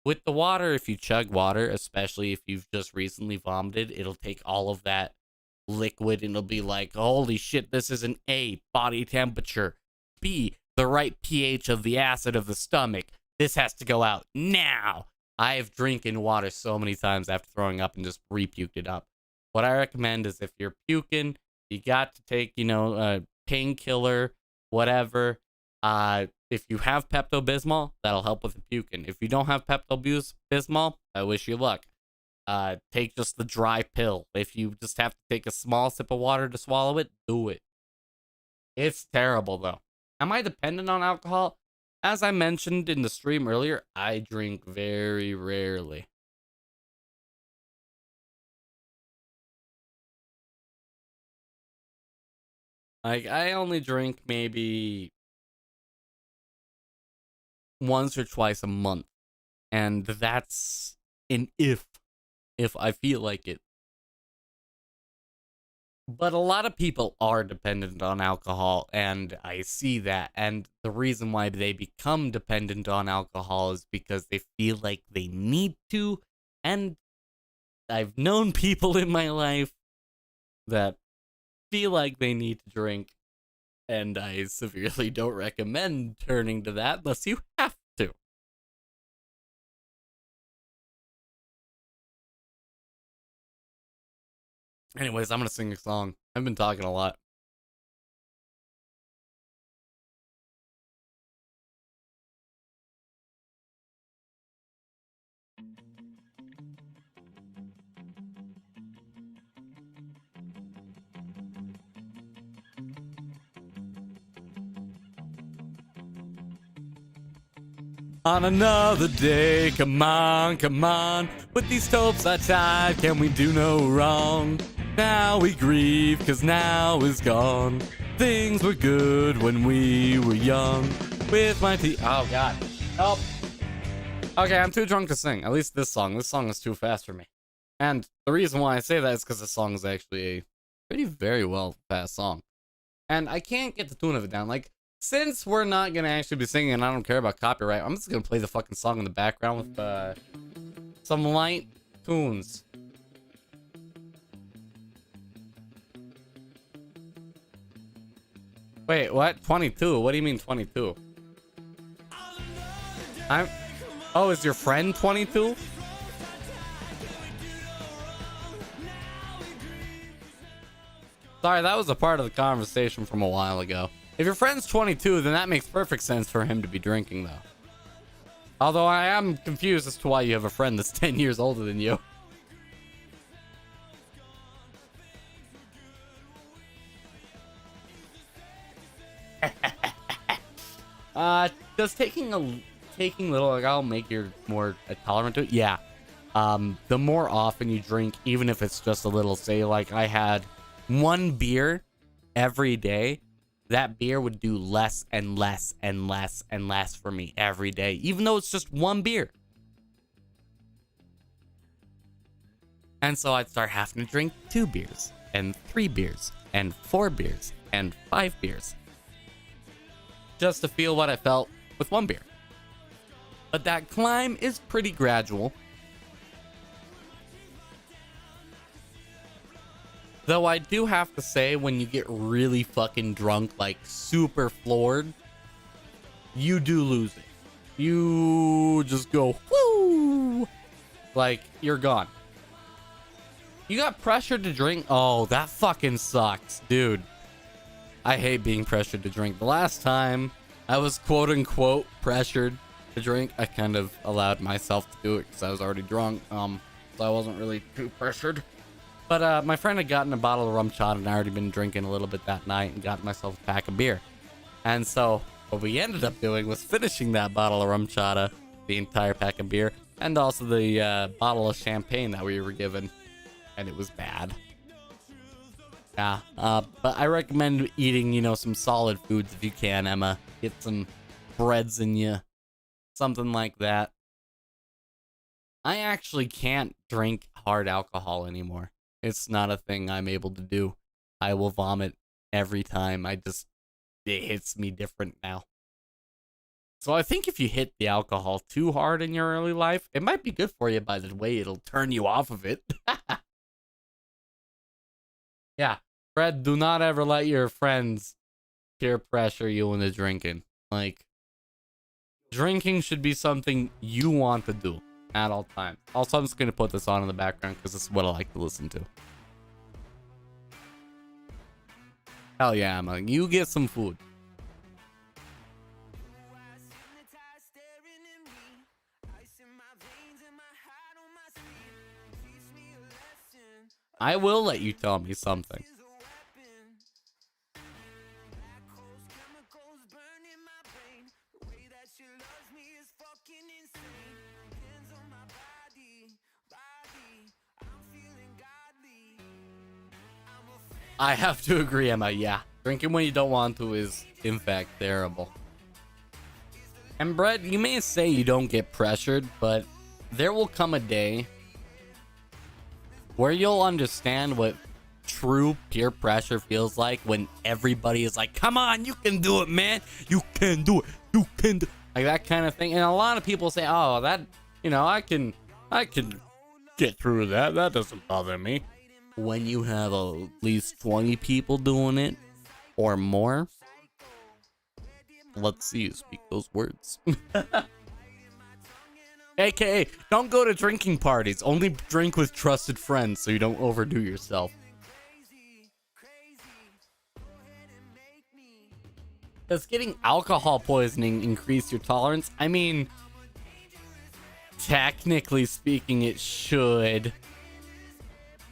with the water, if you chug water, especially if you've just recently vomited, it'll take all of that liquid and it'll be like, holy shit, this is an A, body temperature, B, the right pH of the acid of the stomach. This has to go out now. I have drinking water so many times after throwing up and just repuked it up. What I recommend is if you're puking, you got to take, a painkiller, whatever. If you have Pepto-Bismol, that'll help with the puking. If you don't have Pepto-Bismol, I wish you luck. Take just the dry pill. If you just have to take a small sip of water to swallow it, do it. It's terrible, though. Am I dependent on alcohol? As I mentioned in the stream earlier, I drink very rarely. Like, I only drink maybe once or twice a month. And that's an if I feel like it. But a lot of people are dependent on alcohol, and I see that. And the reason why they become dependent on alcohol is because they feel like they need to. And I've known people in my life that feel like they need to drink, and I severely don't recommend turning to that unless you have to. Anyways, I'm gonna sing a song. I've been talking a lot. On another day, come on, come on. With these hopes I tied, can we do no wrong? Now we grieve, cause now is gone. Things were good when we were young. With my oh god. Nope. Okay, I'm too drunk to sing. At least this song. This song is too fast for me. And the reason why I say that is because this song is actually a pretty very well fast song. And I can't get the tune of it down. Like, since we're not gonna actually be singing and I don't care about copyright, I'm just gonna play the fucking song in the background with some light tunes. Wait, what? 22? What do you mean 22? Oh, is your friend 22? Sorry, that was a part of the conversation from a while ago. If your friend's 22, then that makes perfect sense for him to be drinking, though. Although I am confused as to why you have a friend that's 10 years older than you. Does taking little alcohol make you more tolerant to it? Yeah. The more often you drink, even if it's just a little, say like I had one beer every day, that beer would do less and less and less and less for me every day, even though it's just one beer. And so I'd start having to drink 2 beers and 3 beers and 4 beers and 5 beers just to feel what I felt with 1 beer. But that climb is pretty gradual. Though I do have to say, when you get really fucking drunk, like super floored, you do lose it. You just go, whoo! Like, you're gone. You got pressured to drink? Oh, that fucking sucks, dude. I hate being pressured to drink. The last time I was quote-unquote pressured to drink, I kind of allowed myself to do it because I was already drunk. So I wasn't really too pressured. But my friend had gotten a bottle of rum chata, and I already been drinking a little bit that night and got myself a pack of beer. And so what we ended up doing was finishing that bottle of rum chata, the entire pack of beer, and also the bottle of champagne that we were given. And it was bad. Yeah, but I recommend eating, some solid foods if you can, Emma. Get some breads in you, something like that. I actually can't drink hard alcohol anymore. It's not a thing I'm able to do. I will vomit every time. It hits me different now. So I think if you hit the alcohol too hard in your early life, it might be good for you by the way it'll turn you off of it. Yeah, Fred, do not ever let your friends peer pressure you into drinking. Like, drinking should be something you want to do at all times. Also, I'm just going to put this on in the background because this is what I like to listen to. Hell yeah, Emma. You get some food. I will let you tell me something. I have to agree, Emma. Yeah, drinking when you don't want to is, in fact, terrible. And Brett, you may say you don't get pressured, but there will come a day where you'll understand what true peer pressure feels like when everybody is like, come on, you can do it, man. You can do it. You can do it. Like that kind of thing. And a lot of people say, oh, that, I can get through that. That doesn't bother me. When you have at least 20 people doing it or more, let's see you speak those words. AKA, don't go to drinking parties. Only drink with trusted friends so you don't overdo yourself. Does getting alcohol poisoning increase your tolerance? I mean, technically speaking, it should.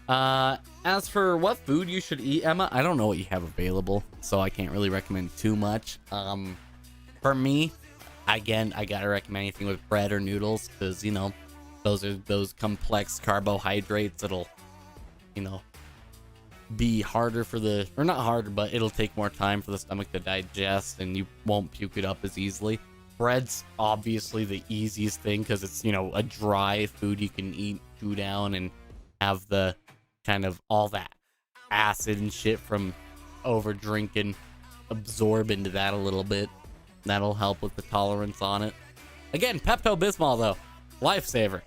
As for what food you should eat, Emma, I don't know what you have available, so I can't really recommend too much. For me, again, I gotta recommend anything with bread or noodles, because, those are those complex carbohydrates that'll, be harder for or not harder, but it'll take more time for the stomach to digest, and you won't puke it up as easily. Bread's obviously the easiest thing, because it's, a dry food you can eat, chew down, and have the kind of all that acid and shit from over drinking absorb into that a little bit. That'll help with the tolerance on it. Again, Pepto-Bismol though, lifesaver.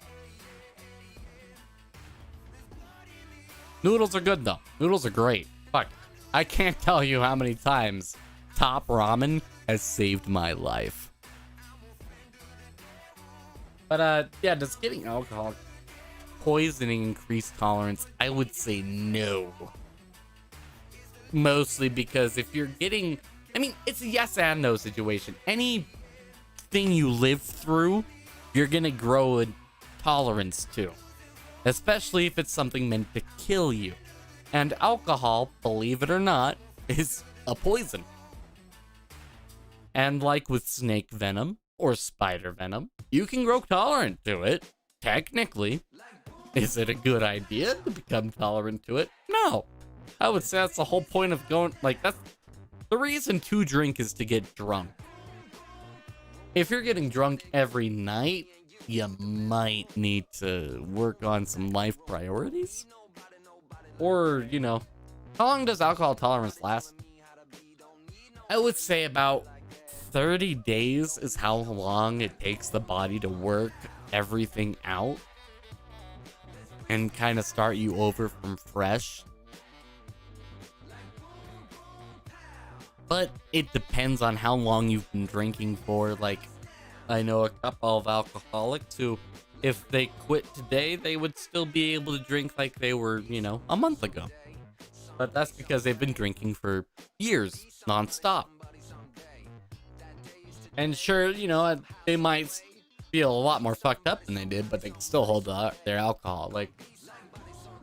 Noodles are good though. Noodles are great. Fuck, I can't tell you how many times Top ramen has saved my life. But yeah, does getting alcohol poisoning increase tolerance? I would say no. Mostly because if you're getting, I mean, it's a yes and no situation. Anything you live through, you're gonna grow a tolerance to, especially if it's something meant to kill you. And alcohol, believe it or not, is a poison. And like with snake venom or spider venom, you can grow tolerant to it, technically. Is it a good idea to become tolerant to it? No. I would say that's the whole point of going, like, that's the reason to drink is to get drunk. If you're getting drunk every night, you might need to work on some life priorities. Or, you know, how long does alcohol tolerance last? I would say about 30 days is how long it takes the body to work everything out and kind of start you over from fresh. But it depends on how long you've been drinking for. Like, I know a couple of alcoholics who, if they quit today, they would still be able to drink like they were, you know, a month ago. But that's because they've been drinking for years, nonstop. And sure, you know, they might feel a lot more fucked up than they did, but they can still hold their alcohol. Like,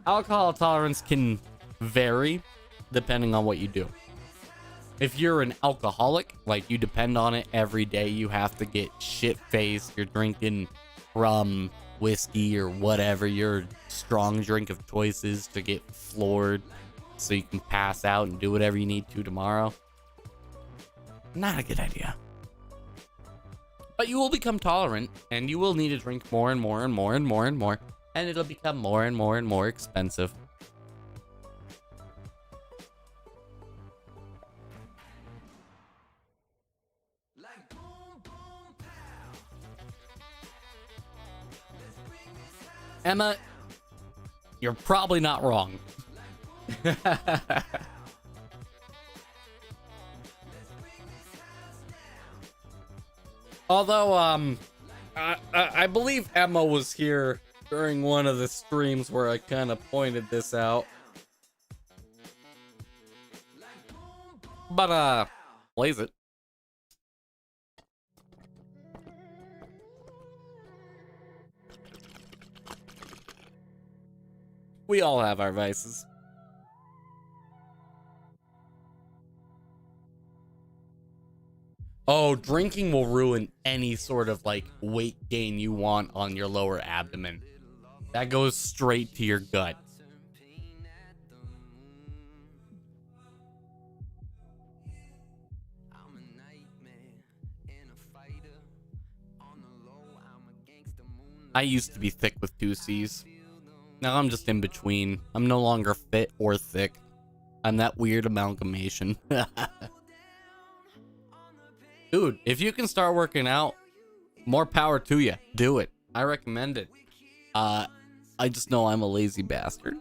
alcohol tolerance can vary depending on what you do. If you're an alcoholic, like you depend on it every day, you have to get shit-faced, you're drinking rum, whiskey, or whatever your strong drink of choice is to get floored so you can pass out and do whatever you need to tomorrow. Not a good idea. But you will become tolerant, and you will need to drink more and more and more and more and more, and it'll become more and more and more expensive. Emma, you're probably not wrong. Although, I believe Emma was here during one of the streams where I kind of pointed this out. But, blaze it. We all have our vices. Oh, drinking will ruin any sort of like weight gain you want on your lower abdomen. That goes straight to your gut. I used to be thick with 2 C's. Now I'm just in between. I'm no longer fit or thick. I'm that weird amalgamation. Dude, if you can start working out, more power to you. Do it. I recommend it. I just know I'm a lazy bastard.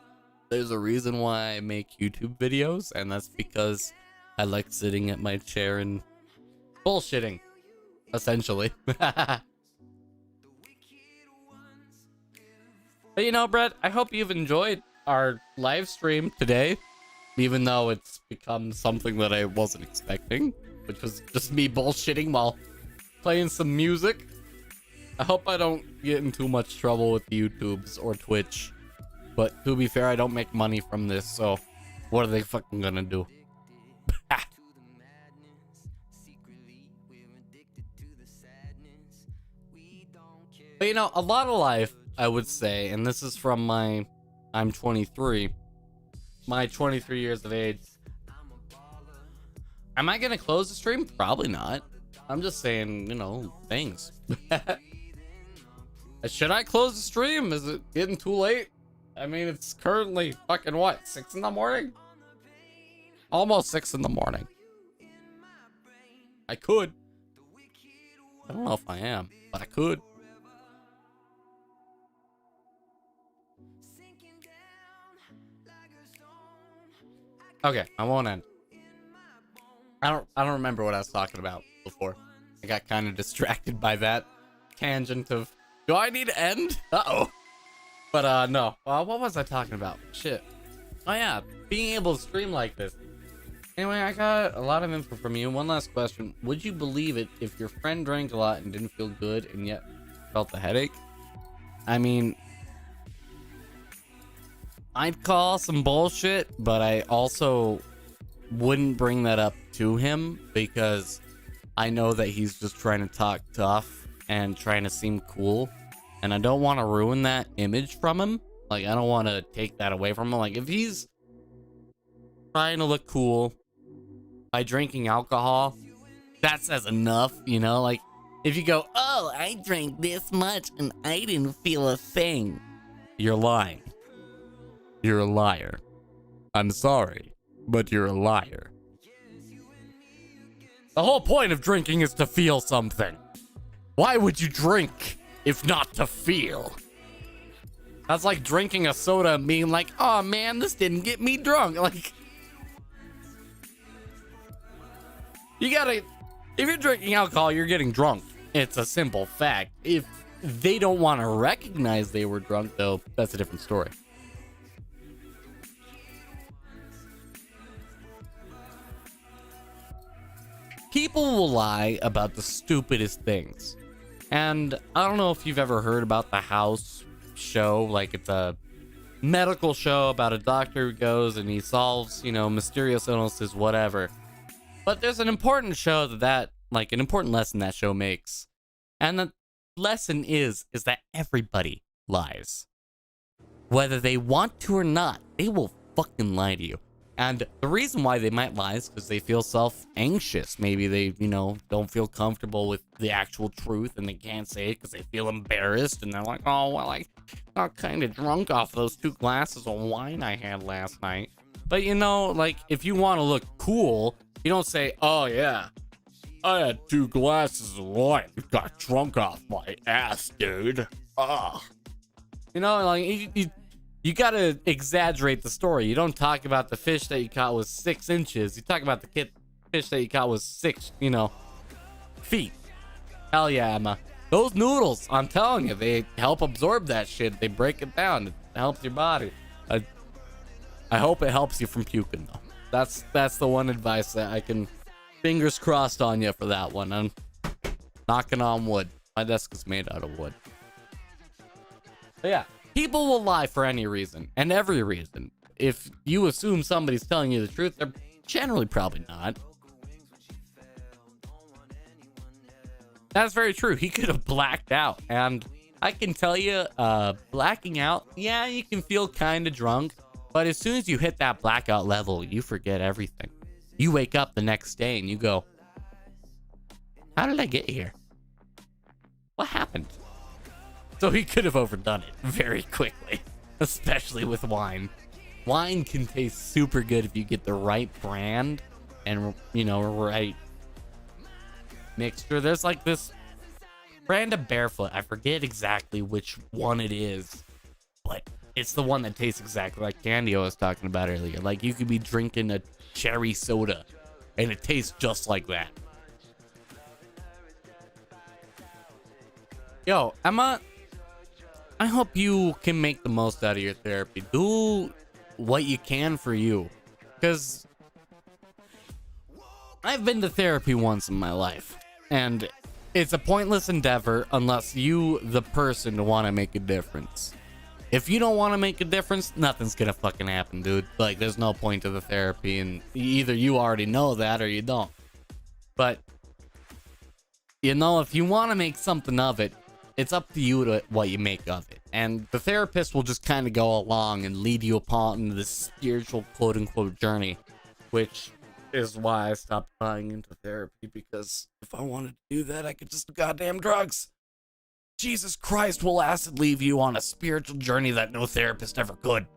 There's a reason why I make YouTube videos, and that's because I like sitting at my chair and bullshitting, essentially. But you know, Brett, I hope you've enjoyed our live stream today, even though it's become something that I wasn't expecting, which was just me bullshitting while playing some music. I hope I don't get in too much trouble with YouTubes or Twitch, but to be fair, I don't make money from this, so what are they fucking gonna do? But you know, a lot of life, I would say, and this is from I'm 23, my 23 years of age. Am I gonna close the stream? Probably not. I'm just saying, you know, things. Should I close the stream? Is it getting too late? I mean, it's currently fucking what, 6 in the morning? Almost 6 in the morning. I could. I don't know if I am, but I could. Okay, I won't end. I don't remember what I was talking about before. I got kind of distracted by that tangent of, do I need to end? Uh-oh. But no. What was I talking about? Shit. Oh yeah, being able to stream like this. Anyway, I got a lot of info from you. One last question. Would you believe it if your friend drank a lot and didn't feel good and yet felt the headache? I mean, I'd call some bullshit, but I also wouldn't bring that up to him because I know that he's just trying to talk tough and trying to seem cool, and I don't want to ruin that image from him. Like, I don't want to take that away from him. Like, if he's trying to look cool by drinking alcohol, that says enough, you know? Like, if you go, oh, I drank this much and I didn't feel a thing, you're lying. You're a liar. I'm sorry, but you're a liar. The whole point of drinking is to feel something. Why would you drink if not to feel? That's like drinking a soda and being like, oh man, this didn't get me drunk. Like, if you're drinking alcohol, you're getting drunk. It's a simple fact. If they don't want to recognize they were drunk, though, that's a different story. People will lie about the stupidest things. And I don't know if you've ever heard about the House show. Like, it's a medical show about a doctor who goes and he solves, mysterious illnesses, whatever. But there's an important show an important lesson that show makes. And the lesson is that everybody lies. Whether they want to or not, they will fucking lie to you. And the reason why they might lie is because they feel self-anxious. Maybe they, don't feel comfortable with the actual truth and they can't say it because they feel embarrassed. And they're like, oh, well, I got kind of drunk off those 2 glasses of wine I had last night. But, if you want to look cool, you don't say, oh, yeah, I had 2 glasses of wine. Got drunk off my ass, dude. Ugh. You gotta exaggerate the story. You don't talk about the fish that you caught was 6 inches. You talk about the fish that you caught was 6, feet. Hell yeah, Emma. Those noodles, I'm telling you, they help absorb that shit. They break it down. It helps your body. I hope it helps you from puking, though. That's the one advice that I can... Fingers crossed on you for that one. I'm knocking on wood. My desk is made out of wood. But yeah. People will lie for any reason and every reason. If you assume somebody's telling you the truth, they're generally probably not. That's very true. He could have blacked out. And I can tell you, blacking out, yeah, you can feel kind of drunk. But as soon as you hit that blackout level, you forget everything. You wake up the next day and you go, how did I get here? What happened? So he could have overdone it very quickly, especially with wine. Wine can taste super good if you get the right brand and, right mixture. There's like this brand of Barefoot. I forget exactly which one it is, but it's the one that tastes exactly like candy I was talking about earlier. Like, you could be drinking a cherry soda and it tastes just like that. Yo, Emma, I hope you can make the most out of your therapy. Do what you can for you. Because I've been to therapy once in my life. And it's a pointless endeavor unless you, the person, want to make a difference. If you don't want to make a difference, nothing's going to fucking happen, dude. Like, there's no point to the therapy. And either you already know that or you don't. But, if you want to make something of it, it's up to you to what you make of it. And the therapist will just kind of go along and lead you upon this spiritual quote-unquote journey, which is why I stopped buying into therapy, because if I wanted to do that, I could just do goddamn drugs. Jesus Christ, will acid leave you on a spiritual journey that no therapist ever could.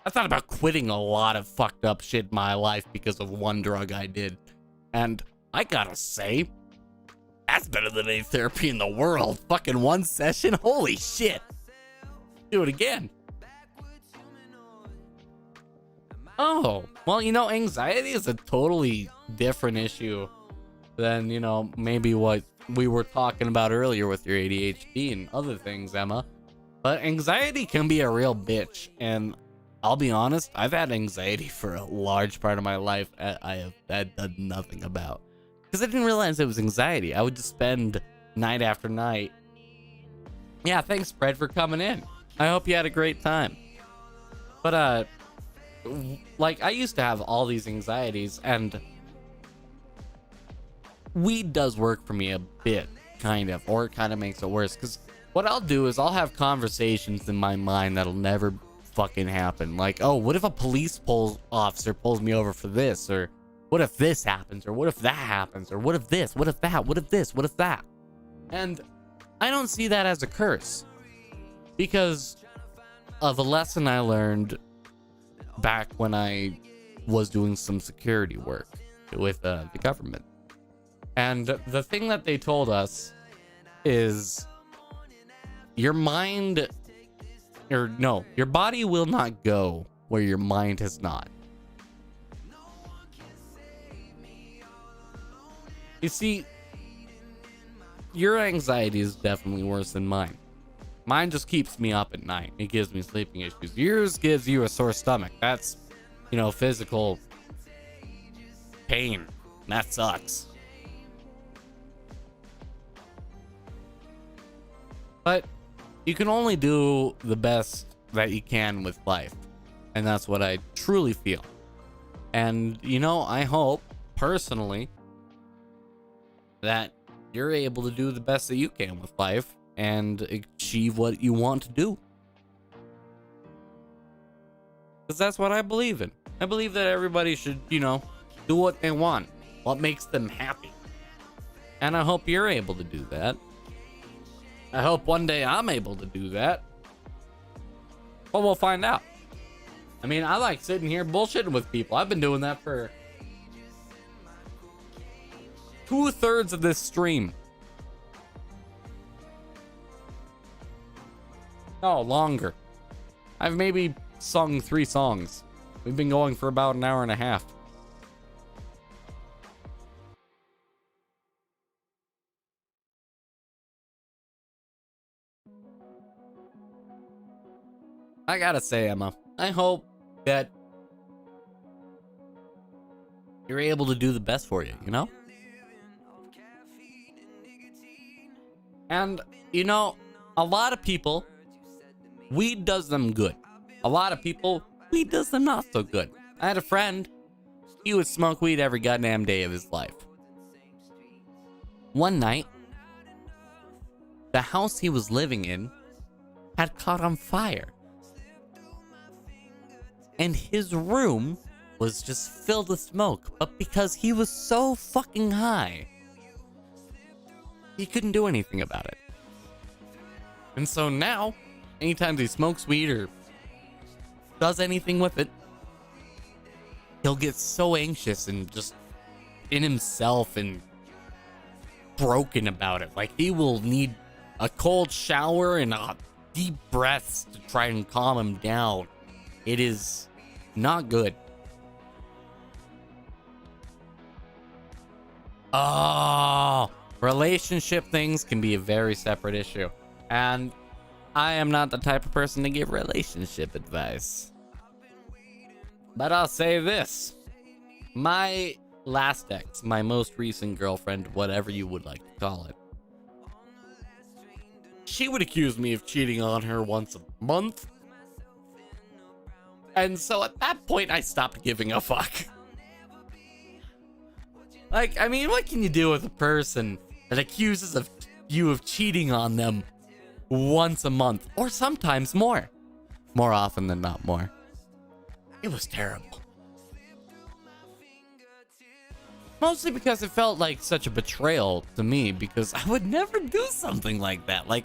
I thought about quitting a lot of fucked up shit in my life because of one drug I did. And I gotta say, that's better than any therapy in the world. Fucking 1 session? Holy shit. Do it again. Oh, well, you know, anxiety is a totally different issue than, you know, maybe what we were talking about earlier with your ADHD and other things, Emma. But anxiety can be a real bitch. And I'll be honest, I've had anxiety for a large part of my life I have done nothing about. Because I didn't realize it was anxiety. I would just spend night after night. Yeah, thanks, Fred, for coming in. I hope you had a great time. But, like, I used to have all these anxieties, and weed does work for me a bit, kind of, or it kind of makes it worse. Because what I'll do is I'll have conversations in my mind that'll never fucking happen. Like, oh, what if a police officer pulls me over for this? Or what if this happens? Or what if that happens? Or what if this? What if that? What if this? What if that? And I don't see that as a curse, because of a lesson I learned back when I was doing some security work with the government. And the thing that they told us is your mind, or no, your body will not go where your mind has not. You see, your anxiety is definitely worse than mine. Mine just keeps me up at night. It gives me sleeping issues. Yours gives you a sore stomach. That's, you know, physical pain. That sucks. But you can only do the best that you can with life. And that's what I truly feel. And, you know, I hope, personally, that you're able to do the best that you can with life and achieve what you want to do. Because that's what I believe in. I believe that everybody should, you know, do what they want, what makes them happy. And I hope you're able to do that. I hope one day I'm able to do that. Well, we'll find out. I mean, I like sitting here bullshitting with people. I've been doing that for 2/3 of this stream. No, longer. I've maybe sung 3 songs. We've been going for about an hour and a half. I gotta say, Emma, I hope that you're able to do the best for you, you know? And, you know, a lot of people, weed does them good. A lot of people, weed does them not so good. I had a friend, he would smoke weed every goddamn day of his life. One night, the house he was living in had caught on fire. And his room was just filled with smoke. But because he was so fucking high, he couldn't do anything about it. And so now, anytime he smokes weed or does anything with it, he'll get so anxious and just in himself and broken about it. Like, he will need a cold shower and deep breaths to try and calm him down. It is not good. Oh, relationship things can be a very separate issue. And I am not the type of person to give relationship advice. But I'll say this. My last ex, my most recent girlfriend, whatever you would like to call it, she would accuse me of cheating on her once a month. And so at that point, I stopped giving a fuck. Like, I mean, what can you do with a person that accuses you of cheating on them once a month? Or sometimes more. More often than not more. It was terrible. Mostly because it felt like such a betrayal to me, because I would never do something like that. Like,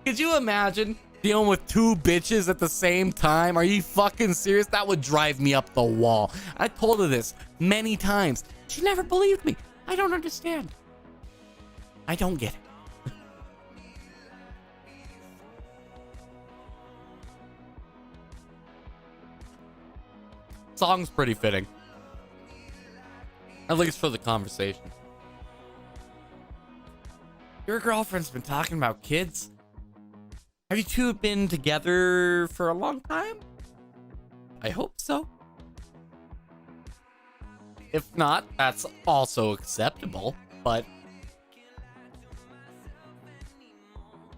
could you imagine dealing with 2 bitches at the same time? Are you fucking serious? That would drive me up the wall. I told her this many times. She never believed me. I don't understand. I don't get it. Song's pretty fitting. At least for the conversation. Your girlfriend's been talking about kids? Have you two been together for a long time? I hope so. If not, that's also acceptable, but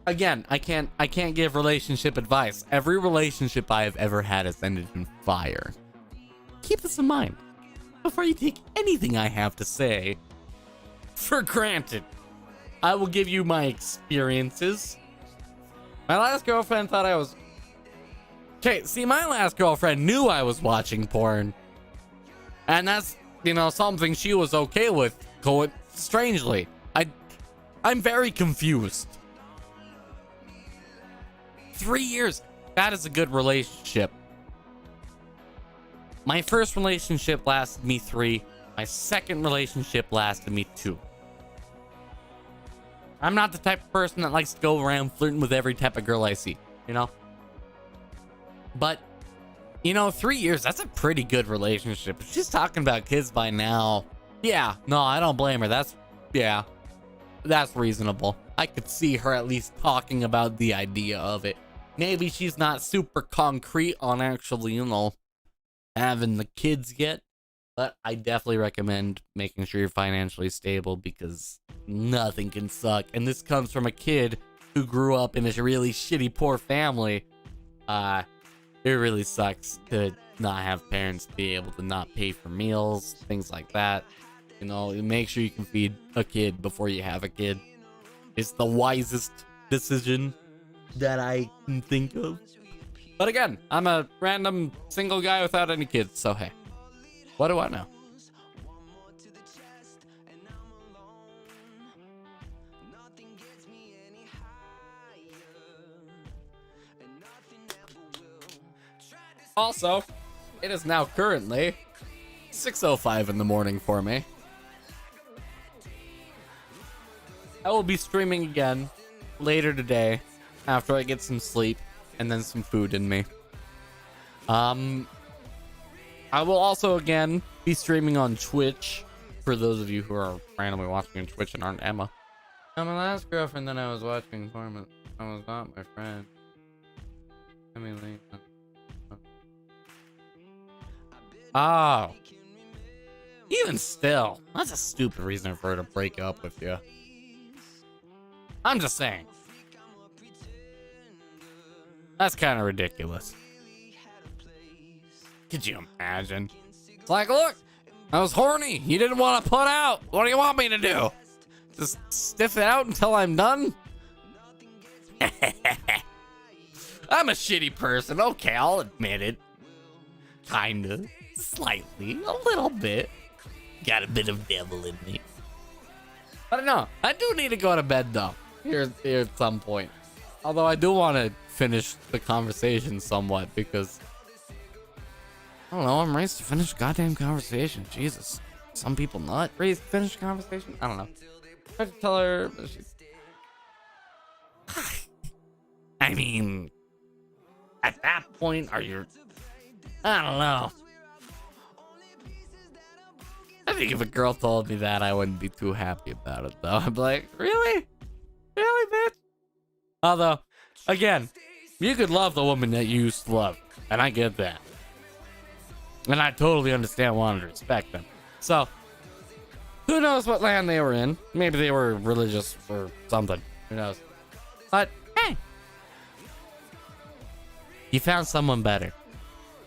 again, I can't give relationship advice. Every relationship I have ever had has ended in fire. Keep this in mind before you take anything I have to say for granted. I will give you my experiences. My last girlfriend thought I was... Okay, see, my last girlfriend knew I was watching porn. And that's, you know, something she was okay with, strangely. I'm very confused. 3 years. That is a good relationship. My first relationship lasted me 3. My second relationship lasted me 2. I'm not the type of person that likes to go around flirting with every type of girl I see, you know? But, you know, 3 years, that's a pretty good relationship. If she's talking about kids by now, yeah, no, I don't blame her. That's reasonable. I could see her at least talking about the idea of it. Maybe she's not super concrete on actually, you know, having the kids yet. But I definitely recommend making sure you're financially stable because nothing can suck. And this comes from a kid who grew up in a really shitty, poor family. It really sucks to not have parents be able to not pay for meals, things like that. You know, make sure you can feed a kid before you have a kid. It's the wisest decision that I can think of. But again, I'm a random single guy without any kids, so hey. What do I know? Also, it is now currently 6:05 in the morning for me. I will be streaming again later today after I get some sleep and then some food in me. I will also again be streaming on Twitch for those of you who are randomly watching on Twitch and aren't Emma. Now, my last girlfriend that I was watching for was not my friend. I mean, oh. Even still, that's a stupid reason for her to break up with you. I'm just saying. That's kind of ridiculous. Could you imagine? It's like, look, I was horny. You didn't want to put out. What do you want me to do? Just stiff it out until I'm done? I'm a shitty person. Okay, I'll admit it. Kinda. Slightly. A little bit. Got a bit of devil in me. I don't know. I do need to go to bed, though. Here at some point. Although I do want to finish the conversation somewhat because... I don't know, I'm raised to finish goddamn conversation. Jesus. Some people not raised to finish conversation? I don't know. I have to tell her... I mean... At that point, are you... I don't know. I think if a girl told me that, I wouldn't be too happy about it, though. I'd be like, really? Really, bitch? Although, again, you could love the woman that you used to love. And I get that. And I totally understand wanting to respect them. So, who knows what land they were in? Maybe they were religious or something. Who knows? But, hey. You found someone better.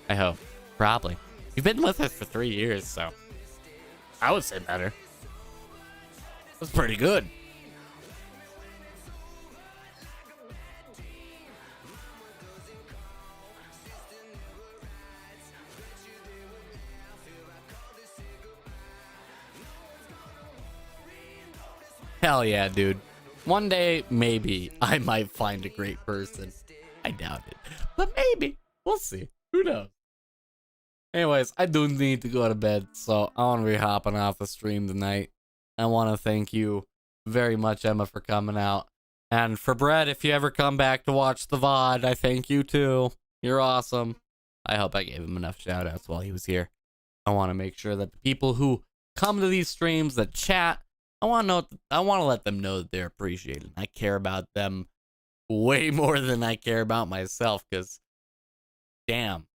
I hope. Probably. You've been with us for 3 years, so... I would say better. That's pretty good. Hell yeah, dude. One day, maybe, I might find a great person. I doubt it. But maybe. We'll see. Who knows? Anyways, I do need to go to bed, so I want to be hopping off the stream tonight. I want to thank you very much, Emma, for coming out. And for Brett, if you ever come back to watch the VOD, I thank you too. You're awesome. I hope I gave him enough shout outs while he was here. I want to make sure that the people who come to these streams that chat, I want to let them know that they're appreciated. I care about them way more than I care about myself, because damn,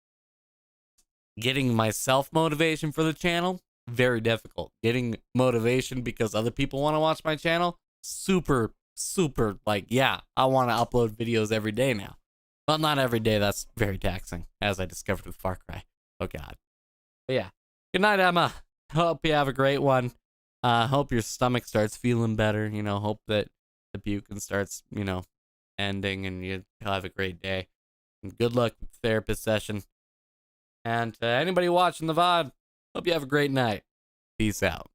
getting myself motivation for the channel, very difficult. Getting motivation because other people want to watch my channel, super, like, yeah, I want to upload videos every day now. Well, not every day, that's very taxing, as I discovered with Far Cry. Oh god. But yeah, good night, Emma. Hope you have a great one. Hope your stomach starts feeling better, hope that the puking starts, ending, and you have a great day. And good luck with the therapist session. And anybody watching the VOD, hope you have a great night. Peace out.